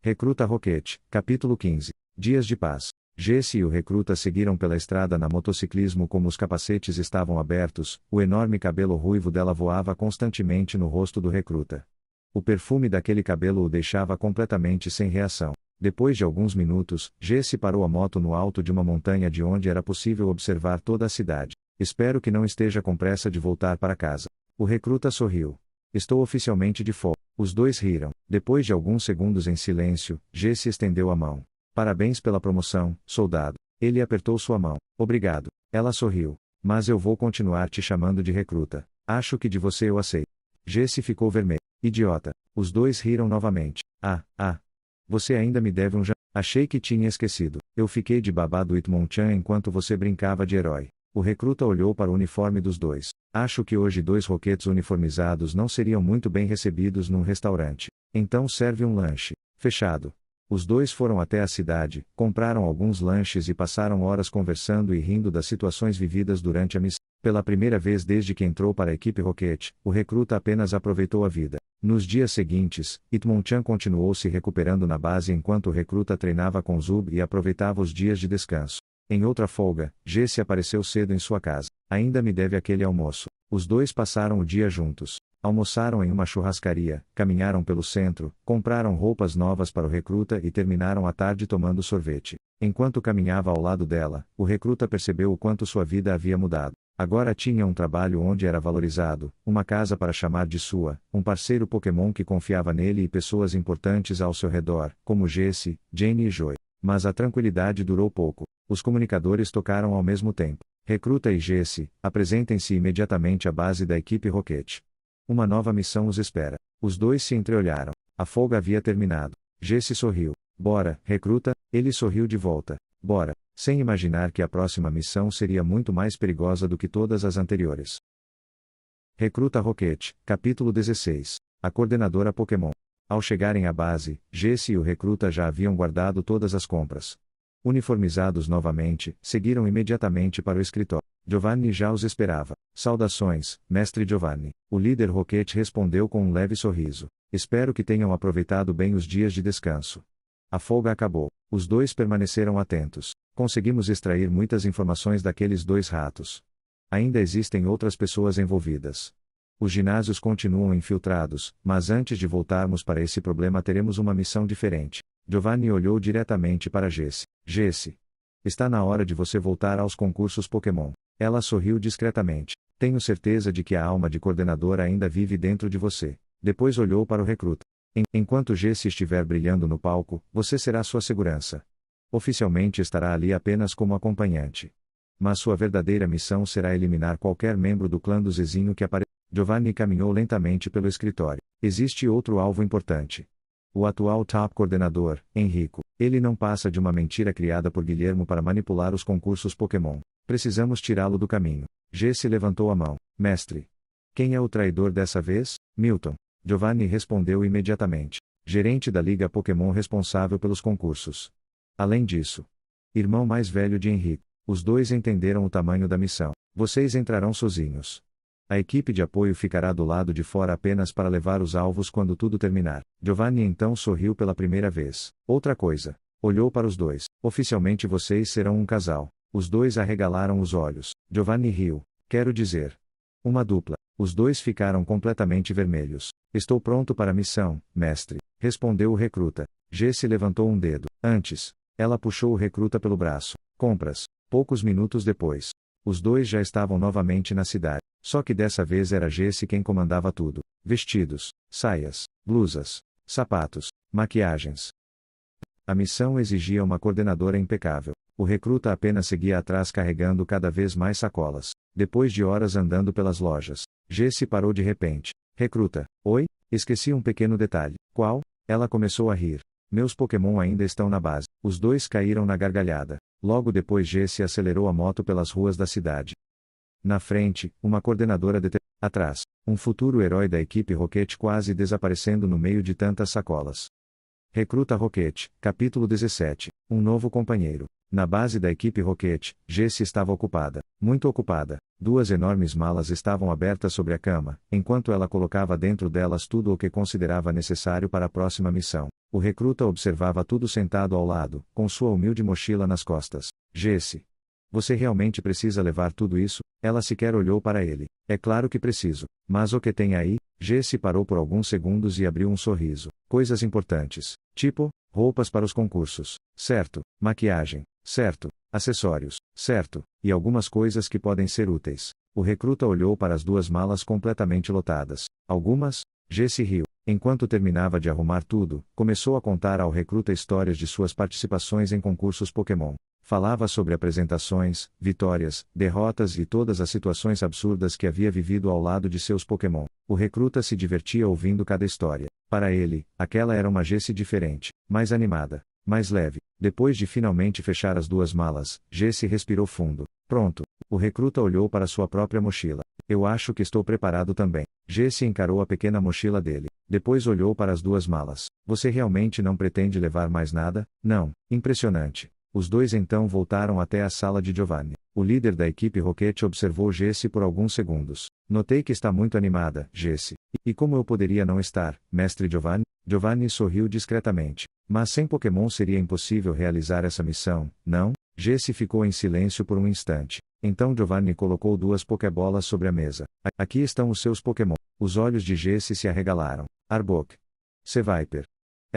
Recruta Rocket, capítulo 15. Dias de paz. Jesse e o recruta seguiram pela estrada na motociclismo como os capacetes estavam abertos, o enorme cabelo ruivo dela voava constantemente no rosto do recruta. O perfume daquele cabelo o deixava completamente sem reação. Depois de alguns minutos, Jesse parou a moto no alto de uma montanha de onde era possível observar toda a cidade. Espero que não esteja com pressa de voltar para casa. O recruta sorriu. Estou oficialmente de folga. Os dois riram. Depois de alguns segundos em silêncio, Jesse estendeu a mão. Parabéns pela promoção, soldado. Ele apertou sua mão. Obrigado. Ela sorriu. Mas eu vou continuar te chamando de recruta. Acho que de você eu aceito. Jesse ficou vermelho. Idiota. Os dois riram novamente. Você ainda me deve um jantar. Achei que tinha esquecido. Eu fiquei de babá do Hitmonchan enquanto você brincava de herói. O recruta olhou para o uniforme dos dois. Acho que hoje dois roquetes uniformizados não seriam muito bem recebidos num restaurante. Então serve um lanche. Fechado. Os dois foram até a cidade, compraram alguns lanches e passaram horas conversando e rindo das situações vividas durante a missão. Pela primeira vez desde que entrou para a equipe Rocket, o recruta apenas aproveitou a vida. Nos dias seguintes, Hitmonchan continuou se recuperando na base enquanto o recruta treinava com Zub e aproveitava os dias de descanso. Em outra folga, Jesse apareceu cedo em sua casa. Ainda me deve aquele almoço. Os dois passaram o dia juntos. Almoçaram em uma churrascaria, caminharam pelo centro, compraram roupas novas para o recruta e terminaram a tarde tomando sorvete. Enquanto caminhava ao lado dela, o recruta percebeu o quanto sua vida havia mudado. Agora tinha um trabalho onde era valorizado, uma casa para chamar de sua, um parceiro Pokémon que confiava nele e pessoas importantes ao seu redor, como Jesse, Jane e Joy. Mas a tranquilidade durou pouco. Os comunicadores tocaram ao mesmo tempo. Recruta e Jesse, apresentem-se imediatamente à base da equipe Rocket. Uma nova missão os espera. Os dois se entreolharam. A folga havia terminado. Jesse sorriu. Bora, recruta, ele sorriu de volta. Bora, sem imaginar que a próxima missão seria muito mais perigosa do que todas as anteriores. Recruta Rocket, capítulo 16. A coordenadora Pokémon. Ao chegarem à base, Jesse e o recruta já haviam guardado todas as compras. Uniformizados novamente, seguiram imediatamente para o escritório. Giovanni já os esperava. Saudações, mestre Giovanni. O líder Rocket respondeu com um leve sorriso. Espero que tenham aproveitado bem os dias de descanso. A folga acabou. Os dois permaneceram atentos. Conseguimos extrair muitas informações daqueles dois ratos. Ainda existem outras pessoas envolvidas. Os ginásios continuam infiltrados, mas antes de voltarmos para esse problema teremos uma missão diferente. Giovanni olhou diretamente para Jesse. Jesse. Está na hora de você voltar aos concursos Pokémon. Ela sorriu discretamente. Tenho certeza de que a alma de coordenadora ainda vive dentro de você. Depois olhou para o recruta. Enquanto Jesse estiver brilhando no palco, você será sua segurança. Oficialmente estará ali apenas como acompanhante. Mas sua verdadeira missão será eliminar qualquer membro do clã do Zezinho que apareça. Giovanni caminhou lentamente pelo escritório. Existe outro alvo importante. O atual top coordenador, Enrico. Ele não passa de uma mentira criada por Guilhermo para manipular os concursos Pokémon. Precisamos tirá-lo do caminho. Jesse levantou a mão. Mestre. Quem é o traidor dessa vez? Milton. Giovanni respondeu imediatamente. Gerente da Liga Pokémon responsável pelos concursos. Além disso. Irmão mais velho de Henrique. Os dois entenderam o tamanho da missão. Vocês entrarão sozinhos. A equipe de apoio ficará do lado de fora apenas para levar os alvos quando tudo terminar. Giovanni então sorriu pela primeira vez. Outra coisa. Olhou para os dois. Oficialmente vocês serão um casal. Os dois arregalaram os olhos. Giovanni riu. Quero dizer. Uma dupla. Os dois ficaram completamente vermelhos. Estou pronto para a missão, mestre. Respondeu o recruta. Jesse levantou um dedo. Antes. Ela puxou o recruta pelo braço. Compras. Poucos minutos depois. Os dois já estavam novamente na cidade. Só que dessa vez era Jesse quem comandava tudo. Vestidos, saias, blusas, sapatos, maquiagens. A missão exigia uma coordenadora impecável. O recruta apenas seguia atrás carregando cada vez mais sacolas. Depois de horas andando pelas lojas, Jesse parou de repente. Recruta, oi? Esqueci um pequeno detalhe. Qual? Ela começou a rir. Meus Pokémon ainda estão na base. Os dois caíram na gargalhada. Logo depois Jesse acelerou a moto pelas ruas da cidade. Na frente, uma coordenadora atrás, um futuro herói da equipe Rocket quase desaparecendo no meio de tantas sacolas. Recruta Rocket, capítulo 17. Um novo companheiro. Na base da equipe Rocket, Jesse estava ocupada. Muito ocupada. Duas enormes malas estavam abertas sobre a cama, enquanto ela colocava dentro delas tudo o que considerava necessário para a próxima missão. O recruta observava tudo sentado ao lado, com sua humilde mochila nas costas. Jesse. Você realmente precisa levar tudo isso? Ela sequer olhou para ele. É claro que preciso. Mas o que tem aí? Jesse parou por alguns segundos e abriu um sorriso. Coisas importantes. Tipo, roupas para os concursos. Certo. Maquiagem. Certo. Acessórios. Certo. E algumas coisas que podem ser úteis. O recruta olhou para as duas malas completamente lotadas. Algumas? Jesse riu. Enquanto terminava de arrumar tudo, começou a contar ao recruta histórias de suas participações em concursos Pokémon. Falava sobre apresentações, vitórias, derrotas e todas as situações absurdas que havia vivido ao lado de seus Pokémon. O recruta se divertia ouvindo cada história. Para ele, aquela era uma Jessie diferente, mais animada, mais leve. Depois de finalmente fechar as duas malas, Jessie respirou fundo. Pronto. O recruta olhou para sua própria mochila. Eu acho que estou preparado também. Jessie encarou a pequena mochila dele. Depois olhou para as duas malas. Você realmente não pretende levar mais nada? Não. Impressionante. Os dois então voltaram até a sala de Giovanni. O líder da equipe Rocket observou Jessie por alguns segundos. Notei que está muito animada, Jessie. E como eu poderia não estar, mestre Giovanni? Giovanni sorriu discretamente. Mas sem Pokémon seria impossível realizar essa missão, não? Jessie ficou em silêncio por um instante. Então Giovanni colocou duas Pokébolas sobre a mesa. Aqui estão os seus Pokémon. Os olhos de Jessie se arregalaram. Arbok. Seviper.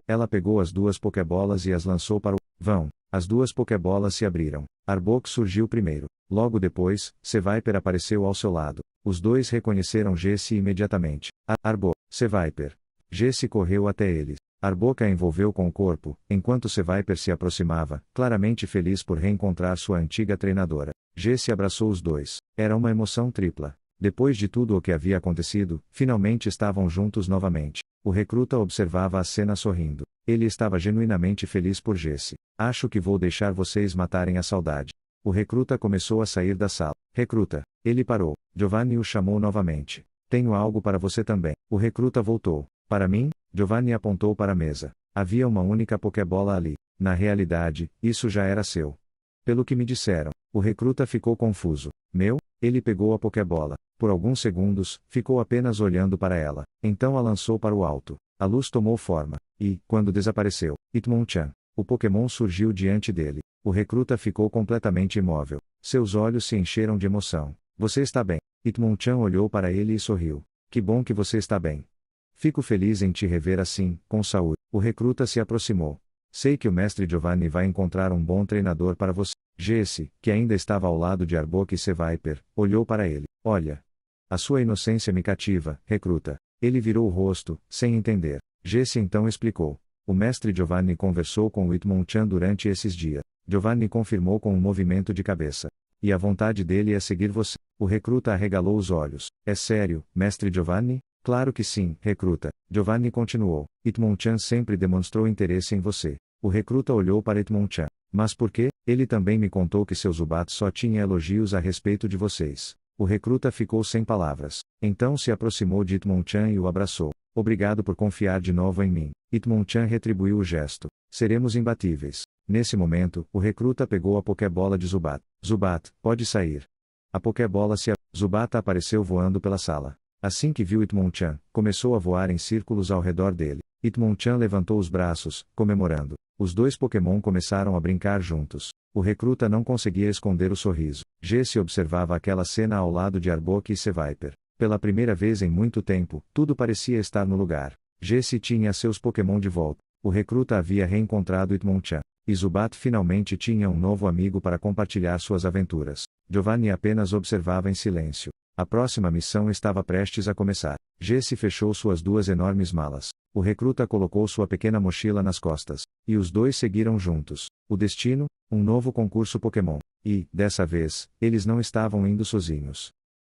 Ela pegou as duas Pokébolas e as lançou para o vão. As duas Pokébolas se abriram. Arbok surgiu primeiro. Logo depois, Seviper apareceu ao seu lado. Os dois reconheceram Jessie imediatamente. Arbok. Seviper. Jessie correu até eles. Arbok a envolveu com o corpo, enquanto Seviper se aproximava, claramente feliz por reencontrar sua antiga treinadora. Jessie abraçou os dois. Era uma emoção tripla. Depois de tudo o que havia acontecido, finalmente estavam juntos novamente. O recruta observava a cena sorrindo. Ele estava genuinamente feliz por Jessie. Acho que vou deixar vocês matarem a saudade. O recruta começou a sair da sala. Recruta. Ele parou. Giovanni o chamou novamente. Tenho algo para você também. O recruta voltou. Para mim? Giovanni apontou para a mesa. Havia uma única Pokébola ali. Na realidade, isso já era seu. Pelo que me disseram, o recruta ficou confuso. Meu? Ele pegou a Pokébola. Por alguns segundos, ficou apenas olhando para ela. Então a lançou para o alto. A luz tomou forma. E, quando desapareceu, Hitmonchan. O Pokémon surgiu diante dele. O recruta ficou completamente imóvel. Seus olhos se encheram de emoção. Você está bem? Hitmonchan olhou para ele e sorriu. Que bom que você está bem. Fico feliz em te rever assim, com saúde. O recruta se aproximou. Sei que o mestre Giovanni vai encontrar um bom treinador para você. Jessie, que ainda estava ao lado de Arbok e Seviper, olhou para ele. Olha. A sua inocência me cativa, recruta. Ele virou o rosto, sem entender. Jessie então explicou. O mestre Giovanni conversou com o Hitmonchan durante esses dias. Giovanni confirmou com um movimento de cabeça. E a vontade dele é seguir você. O recruta arregalou os olhos. É sério, mestre Giovanni? Claro que sim, recruta. Giovanni continuou. Hitmonchan sempre demonstrou interesse em você. O recruta olhou para Hitmonchan. Mas por quê? Ele também me contou que seu Zubat só tinha elogios a respeito de vocês. O recruta ficou sem palavras. Então se aproximou de Hitmonchan e o abraçou. Obrigado por confiar de novo em mim. Hitmonchan retribuiu o gesto. Seremos imbatíveis. Nesse momento, o recruta pegou a Pokébola de Zubat. Zubat, pode sair. A Pokébola se Zubat apareceu voando pela sala. Assim que viu Hitmonchan, começou a voar em círculos ao redor dele. Hitmonchan levantou os braços, comemorando. Os dois Pokémon começaram a brincar juntos. O recruta não conseguia esconder o sorriso. Jessie observava aquela cena ao lado de Arbok e Seviper. Pela primeira vez em muito tempo, tudo parecia estar no lugar. Jessie tinha seus Pokémon de volta. O recruta havia reencontrado Hitmonchan. E Zubat finalmente tinha um novo amigo para compartilhar suas aventuras. Giovanni apenas observava em silêncio. A próxima missão estava prestes a começar. Jessie fechou suas duas enormes malas. O recruta colocou sua pequena mochila nas costas. E os dois seguiram juntos. O destino? Um novo concurso Pokémon. E, dessa vez, eles não estavam indo sozinhos.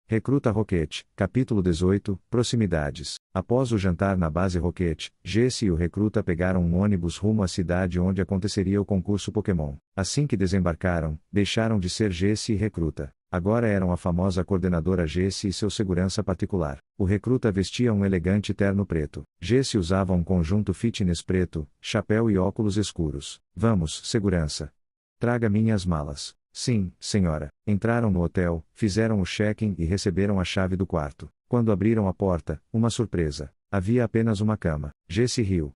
Recruta Rocket, capítulo 18, Proximidades. Após o jantar na base Rocket, Jessie e o recruta pegaram um ônibus rumo à cidade onde aconteceria o concurso Pokémon. Assim que desembarcaram, deixaram de ser Jessie e recruta. Agora eram a famosa coordenadora Jessie e seu segurança particular. O recruta vestia um elegante terno preto. Jessie usava um conjunto fitness preto, chapéu e óculos escuros. Vamos, segurança. Traga minhas malas. Sim, senhora. Entraram no hotel, fizeram o check-in e receberam a chave do quarto. Quando abriram a porta, uma surpresa. Havia apenas uma cama. Jessie riu.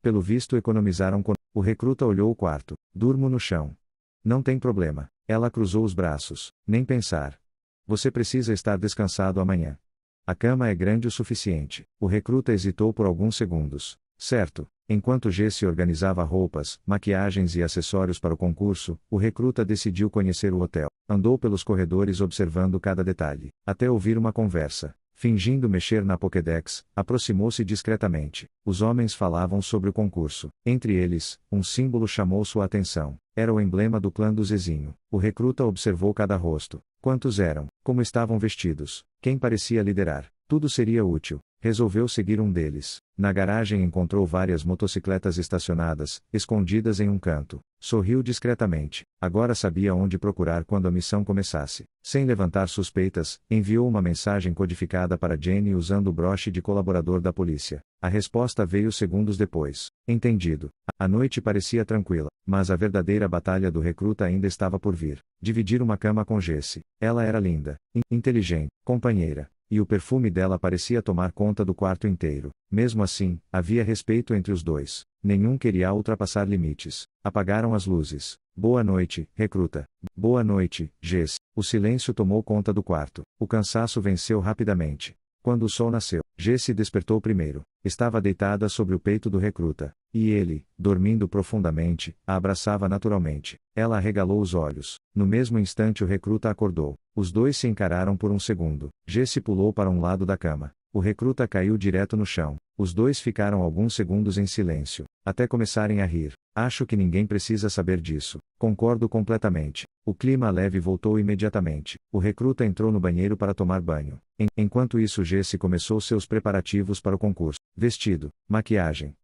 Pelo visto economizaram com... O recruta olhou o quarto. Durmo no chão. Não tem problema. Ela cruzou os braços. Nem pensar. Você precisa estar descansado amanhã. A cama é grande o suficiente. O recruta hesitou por alguns segundos. Certo. Enquanto Jessie organizava roupas, maquiagens e acessórios para o concurso, o recruta decidiu conhecer o hotel. Andou pelos corredores observando cada detalhe, até ouvir uma conversa. Fingindo mexer na Pokédex, aproximou-se discretamente. Os homens falavam sobre o concurso. Entre eles, um símbolo chamou sua atenção. Era o emblema do clã do Zezinho. O recruta observou cada rosto. Quantos eram? Como estavam vestidos? Quem parecia liderar? Tudo seria útil. Resolveu seguir um deles. Na garagem encontrou várias motocicletas estacionadas, escondidas em um canto. Sorriu discretamente. Agora sabia onde procurar quando a missão começasse. Sem levantar suspeitas, enviou uma mensagem codificada para Jenny usando o broche de colaborador da polícia. A resposta veio segundos depois. Entendido. A noite parecia tranquila, mas a verdadeira batalha do recruta ainda estava por vir. Dividir uma cama com Jessie. Ela era linda, inteligente, companheira. E o perfume dela parecia tomar conta do quarto inteiro. Mesmo assim, havia respeito entre os dois. Nenhum queria ultrapassar limites. Apagaram as luzes. Boa noite, recruta. Boa noite, Jess. O silêncio tomou conta do quarto. O cansaço venceu rapidamente. Quando o sol nasceu, Jessie despertou primeiro. Estava deitada sobre o peito do recruta. E ele, dormindo profundamente, a abraçava naturalmente. Ela arregalou os olhos. No mesmo instante o recruta acordou. Os dois se encararam por um segundo. Jessie pulou para um lado da cama. O recruta caiu direto no chão. Os dois ficaram alguns segundos em silêncio, até começarem a rir. Acho que ninguém precisa saber disso. Concordo completamente. O clima leve voltou imediatamente. O recruta entrou no banheiro para tomar banho. Enquanto isso Jessie começou seus preparativos para o concurso. Vestido, maquiagem.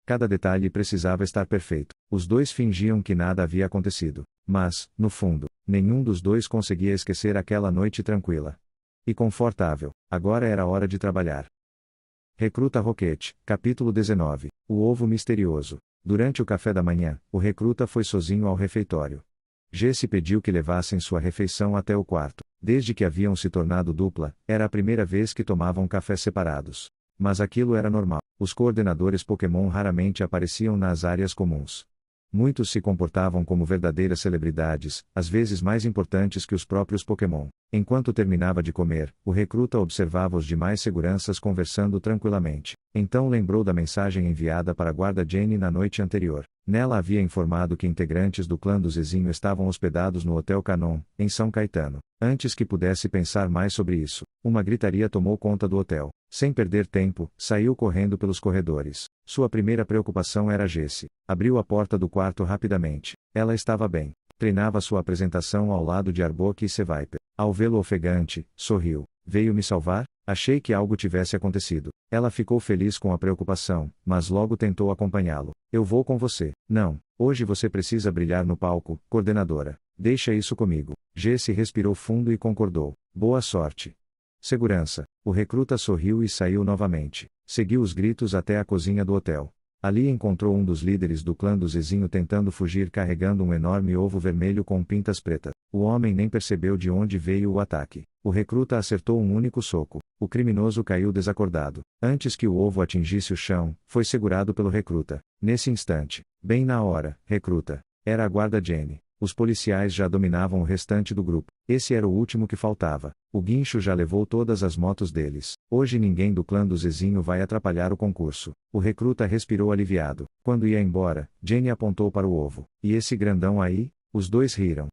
Cada detalhe precisava estar perfeito. Os dois fingiam que nada havia acontecido. Mas, no fundo, nenhum dos dois conseguia esquecer aquela noite tranquila e confortável. Agora era hora de trabalhar. Recruta Roquete, capítulo 19. O ovo misterioso. Durante o café da manhã, o recruta foi sozinho ao refeitório. Jessie pediu que levassem sua refeição até o quarto. Desde que haviam se tornado dupla, era a primeira vez que tomavam café separados. Mas aquilo era normal. Os coordenadores Pokémon raramente apareciam nas áreas comuns. Muitos se comportavam como verdadeiras celebridades, às vezes mais importantes que os próprios Pokémon. Enquanto terminava de comer, o recruta observava os demais seguranças conversando tranquilamente. Então lembrou da mensagem enviada para a guarda Jenny na noite anterior. Nela havia informado que integrantes do clã do Zezinho estavam hospedados no Hotel Canon, em São Caetano. Antes que pudesse pensar mais sobre isso, uma gritaria tomou conta do hotel. Sem perder tempo, saiu correndo pelos corredores. Sua primeira preocupação era Jessie. Abriu a porta do quarto rapidamente. Ela estava bem. Treinava sua apresentação ao lado de Arbok e Seviper. Ao vê-lo ofegante, sorriu. Veio me salvar? Achei que algo tivesse acontecido. Ela ficou feliz com a preocupação, mas logo tentou acompanhá-lo. Eu vou com você. Não, hoje você precisa brilhar no palco, coordenadora. Deixa isso comigo. Jessie respirou fundo e concordou. Boa sorte. Segurança. O recruta sorriu e saiu novamente. Seguiu os gritos até a cozinha do hotel. Ali encontrou um dos líderes do clã do Zezinho tentando fugir carregando um enorme ovo vermelho com pintas pretas. O homem nem percebeu de onde veio o ataque. O recruta acertou um único soco. O criminoso caiu desacordado. Antes que o ovo atingisse o chão, foi segurado pelo recruta. Nesse instante, bem na hora, recruta. Era a guarda Jenny. Os policiais já dominavam o restante do grupo. Esse era o último que faltava. O guincho já levou todas as motos deles. Hoje ninguém do clã do Zezinho vai atrapalhar o concurso. O recruta respirou aliviado. Quando ia embora, Jenny apontou para o ovo. E esse grandão aí? Os dois riram.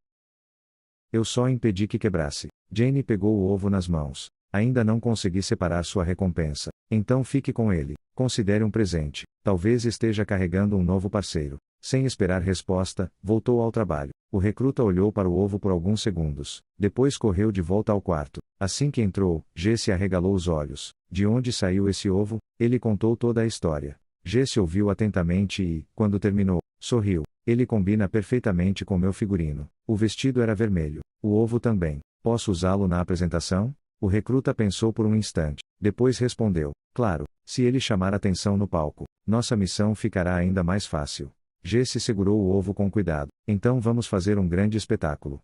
Eu só impedi que quebrasse. Jenny pegou o ovo nas mãos. Ainda não consegui separar sua recompensa. Então fique com ele. Considere um presente. Talvez esteja carregando um novo parceiro. Sem esperar resposta, voltou ao trabalho. O recruta olhou para o ovo por alguns segundos. Depois correu de volta ao quarto. Assim que entrou, Jessie arregalou os olhos. De onde saiu esse ovo? Ele contou toda a história. Jessie ouviu atentamente e, quando terminou, sorriu. Ele combina perfeitamente com meu figurino. O vestido era vermelho. O ovo também. Posso usá-lo na apresentação? O recruta pensou por um instante. Depois respondeu. Claro, se ele chamar atenção no palco, nossa missão ficará ainda mais fácil. Jessie segurou o ovo com cuidado. Então vamos fazer um grande espetáculo.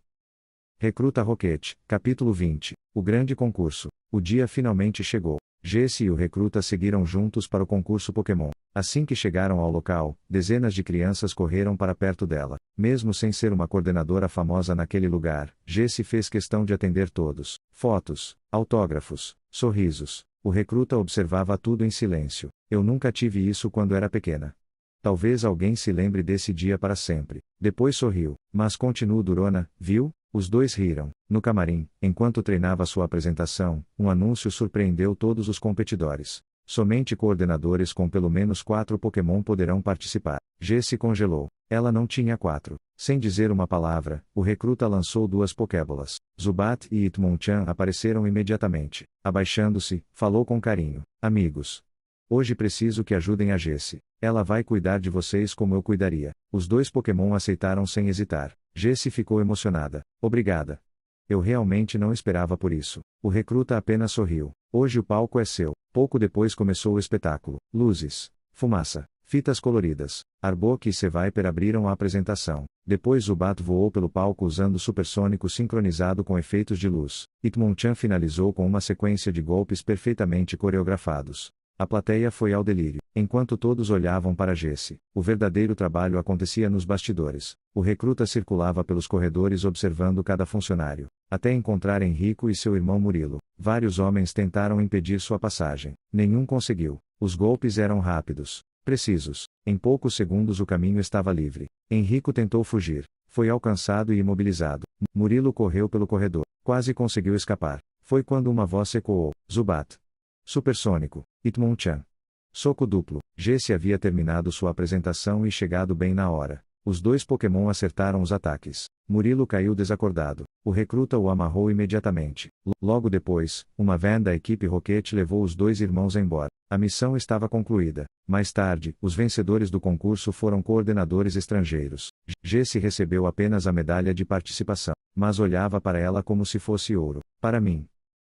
Recruta Roquete, capítulo 20. O grande concurso. O dia finalmente chegou. Jessie e o recruta seguiram juntos para o concurso Pokémon. Assim que chegaram ao local, dezenas de crianças correram para perto dela. Mesmo sem ser uma coordenadora famosa naquele lugar, Jessie fez questão de atender todos. Fotos, autógrafos, sorrisos. O recruta observava tudo em silêncio. Eu nunca tive isso quando era pequena. Talvez alguém se lembre desse dia para sempre. Depois sorriu. Mas continuo durona, viu? Os dois riram. No camarim, enquanto treinava sua apresentação, um anúncio surpreendeu todos os competidores. Somente coordenadores com pelo menos 4 Pokémon poderão participar. G se congelou. Ela não tinha 4. Sem dizer uma palavra, o recruta lançou 2 Pokébolas. Zubat e Hitmonchan apareceram imediatamente. Abaixando-se, falou com carinho. Amigos. Hoje preciso que ajudem a Jessie. Ela vai cuidar de vocês como eu cuidaria. Os 2 Pokémon aceitaram sem hesitar. Jessie ficou emocionada. Obrigada. Eu realmente não esperava por isso. O recruta apenas sorriu. Hoje o palco é seu. Pouco depois começou o espetáculo. Luzes, fumaça, fitas coloridas. Arbok e Seviper abriram a apresentação. Depois Zubat voou pelo palco usando supersônico sincronizado com efeitos de luz. Hitmonchan finalizou com uma sequência de golpes perfeitamente coreografados. A plateia foi ao delírio, enquanto todos olhavam para Jessie. O verdadeiro trabalho acontecia nos bastidores. O recruta circulava pelos corredores observando cada funcionário, até encontrar Henrico e seu irmão Murilo. Vários homens tentaram impedir sua passagem. Nenhum conseguiu. Os golpes eram rápidos, precisos. Em poucos segundos o caminho estava livre. Henrico tentou fugir. Foi alcançado e imobilizado. Murilo correu pelo corredor. Quase conseguiu escapar. Foi quando uma voz ecoou. Zubat. Supersônico. Hitmonchan. Soco duplo. Jessie havia terminado sua apresentação e chegado bem na hora. Os 2 Pokémon acertaram os ataques. Murilo caiu desacordado. O recruta o amarrou imediatamente. Logo depois, uma van da equipe Rocket levou os 2 irmãos embora. A missão estava concluída. Mais tarde, os vencedores do concurso foram coordenadores estrangeiros. Jessie recebeu apenas a medalha de participação, mas olhava para ela como se fosse ouro. Para mim.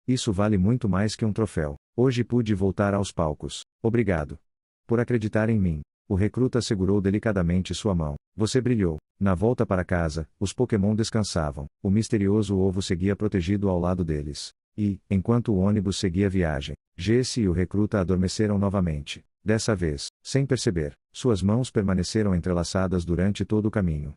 Isso vale muito mais que um troféu. Hoje pude voltar aos palcos. Obrigado. Por acreditar em mim. O recruta segurou delicadamente sua mão. Você brilhou. Na volta para casa, os Pokémon descansavam. O misterioso ovo seguia protegido ao lado deles. E, enquanto o ônibus seguia viagem, Jessie e o recruta adormeceram novamente. Dessa vez, sem perceber, suas mãos permaneceram entrelaçadas durante todo o caminho.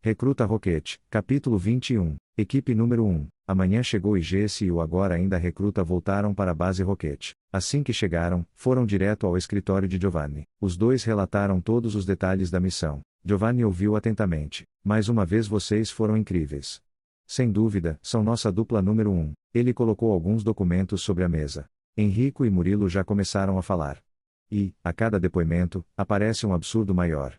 Recruta Rocket, capítulo 21, equipe número 1. Amanhã chegou e Jessie e o agora ainda recruta voltaram para a base Rocket. Assim que chegaram, foram direto ao escritório de Giovanni. Os dois relataram todos os detalhes da missão. Giovanni ouviu atentamente. Mais uma vez vocês foram incríveis. Sem dúvida, são nossa dupla número 1. Ele colocou alguns documentos sobre a mesa. Henrico e Murilo já começaram a falar. E, a cada depoimento, aparece um absurdo maior.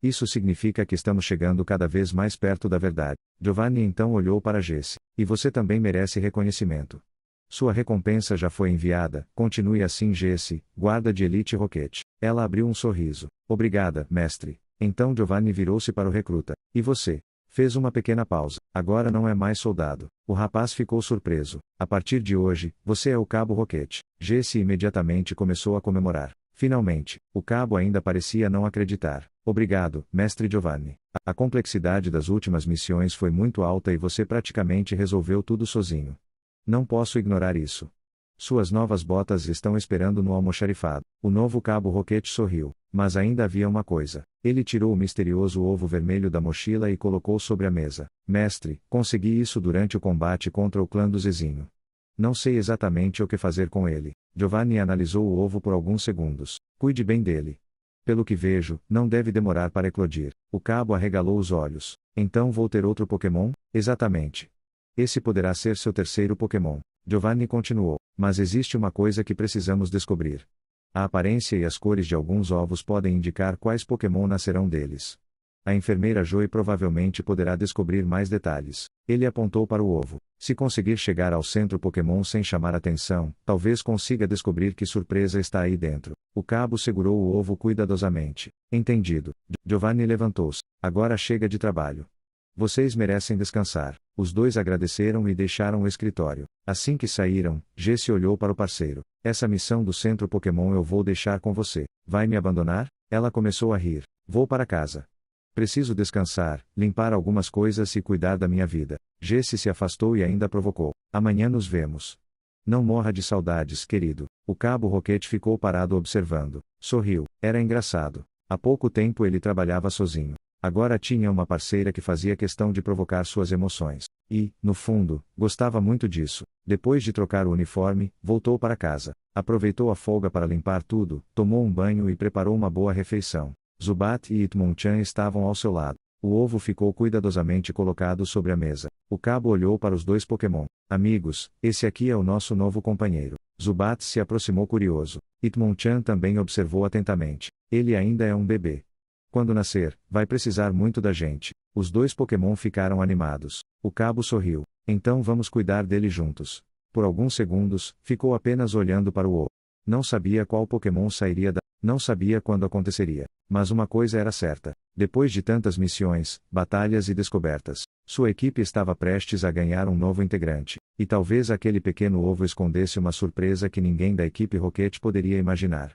Isso significa que estamos chegando cada vez mais perto da verdade. Giovanni então olhou para Jessie. E você também merece reconhecimento. Sua recompensa já foi enviada. Continue assim, Jessie, guarda de Elite Rocket. Ela abriu um sorriso. Obrigada, mestre. Então Giovanni virou-se para o recruta. E você? Fez uma pequena pausa. Agora não é mais soldado. O rapaz ficou surpreso. A partir de hoje, você é o Cabo Rocket. Jessie imediatamente começou a comemorar. Finalmente, o cabo ainda parecia não acreditar. Obrigado, mestre Giovanni. A complexidade das últimas missões foi muito alta e você praticamente resolveu tudo sozinho. Não posso ignorar isso. Suas novas botas estão esperando no almoxarifado. O novo Cabo Rocket sorriu, mas ainda havia uma coisa. Ele tirou o misterioso ovo vermelho da mochila e colocou sobre a mesa. Mestre, consegui isso durante o combate contra o clã do Zezinho. Não sei exatamente o que fazer com ele. Giovanni analisou o ovo por alguns segundos. Cuide bem dele. Pelo que vejo, não deve demorar para eclodir. O cabo arregalou os olhos. Então vou ter outro Pokémon? Exatamente. Esse poderá ser seu terceiro Pokémon. Giovanni continuou. Mas existe uma coisa que precisamos descobrir. A aparência e as cores de alguns ovos podem indicar quais Pokémon nascerão deles. A enfermeira Joy provavelmente poderá descobrir mais detalhes. Ele apontou para o ovo. Se conseguir chegar ao centro Pokémon sem chamar atenção, talvez consiga descobrir que surpresa está aí dentro. O cabo segurou o ovo cuidadosamente. Entendido. Giovanni levantou-se. Agora chega de trabalho. Vocês merecem descansar. Os dois agradeceram e deixaram o escritório. Assim que saíram, Jessie olhou para o parceiro. Essa missão do centro Pokémon eu vou deixar com você. Vai me abandonar? Ela começou a rir. Vou para casa. Preciso descansar, limpar algumas coisas e cuidar da minha vida. Jessie se afastou e ainda provocou. Amanhã nos vemos. Não morra de saudades, querido. O Cabo Rocket ficou parado observando. Sorriu. Era engraçado. Há pouco tempo ele trabalhava sozinho. Agora tinha uma parceira que fazia questão de provocar suas emoções. E, no fundo, gostava muito disso. Depois de trocar o uniforme, voltou para casa. Aproveitou a folga para limpar tudo, tomou um banho e preparou uma boa refeição. Zubat e Hitmonchan estavam ao seu lado. O ovo ficou cuidadosamente colocado sobre a mesa. O cabo olhou para os dois Pokémon. Amigos, esse aqui é o nosso novo companheiro. Zubat se aproximou curioso. Hitmonchan também observou atentamente. Ele ainda é um bebê. Quando nascer, vai precisar muito da gente. Os dois Pokémon ficaram animados. O cabo sorriu. Então vamos cuidar dele juntos. Por alguns segundos, ficou apenas olhando para o ovo. Não sabia qual Pokémon sairia da... Não sabia quando aconteceria. Mas uma coisa era certa. Depois de tantas missões, batalhas e descobertas, sua equipe estava prestes a ganhar um novo integrante. E talvez aquele pequeno ovo escondesse uma surpresa que ninguém da equipe Rocket poderia imaginar.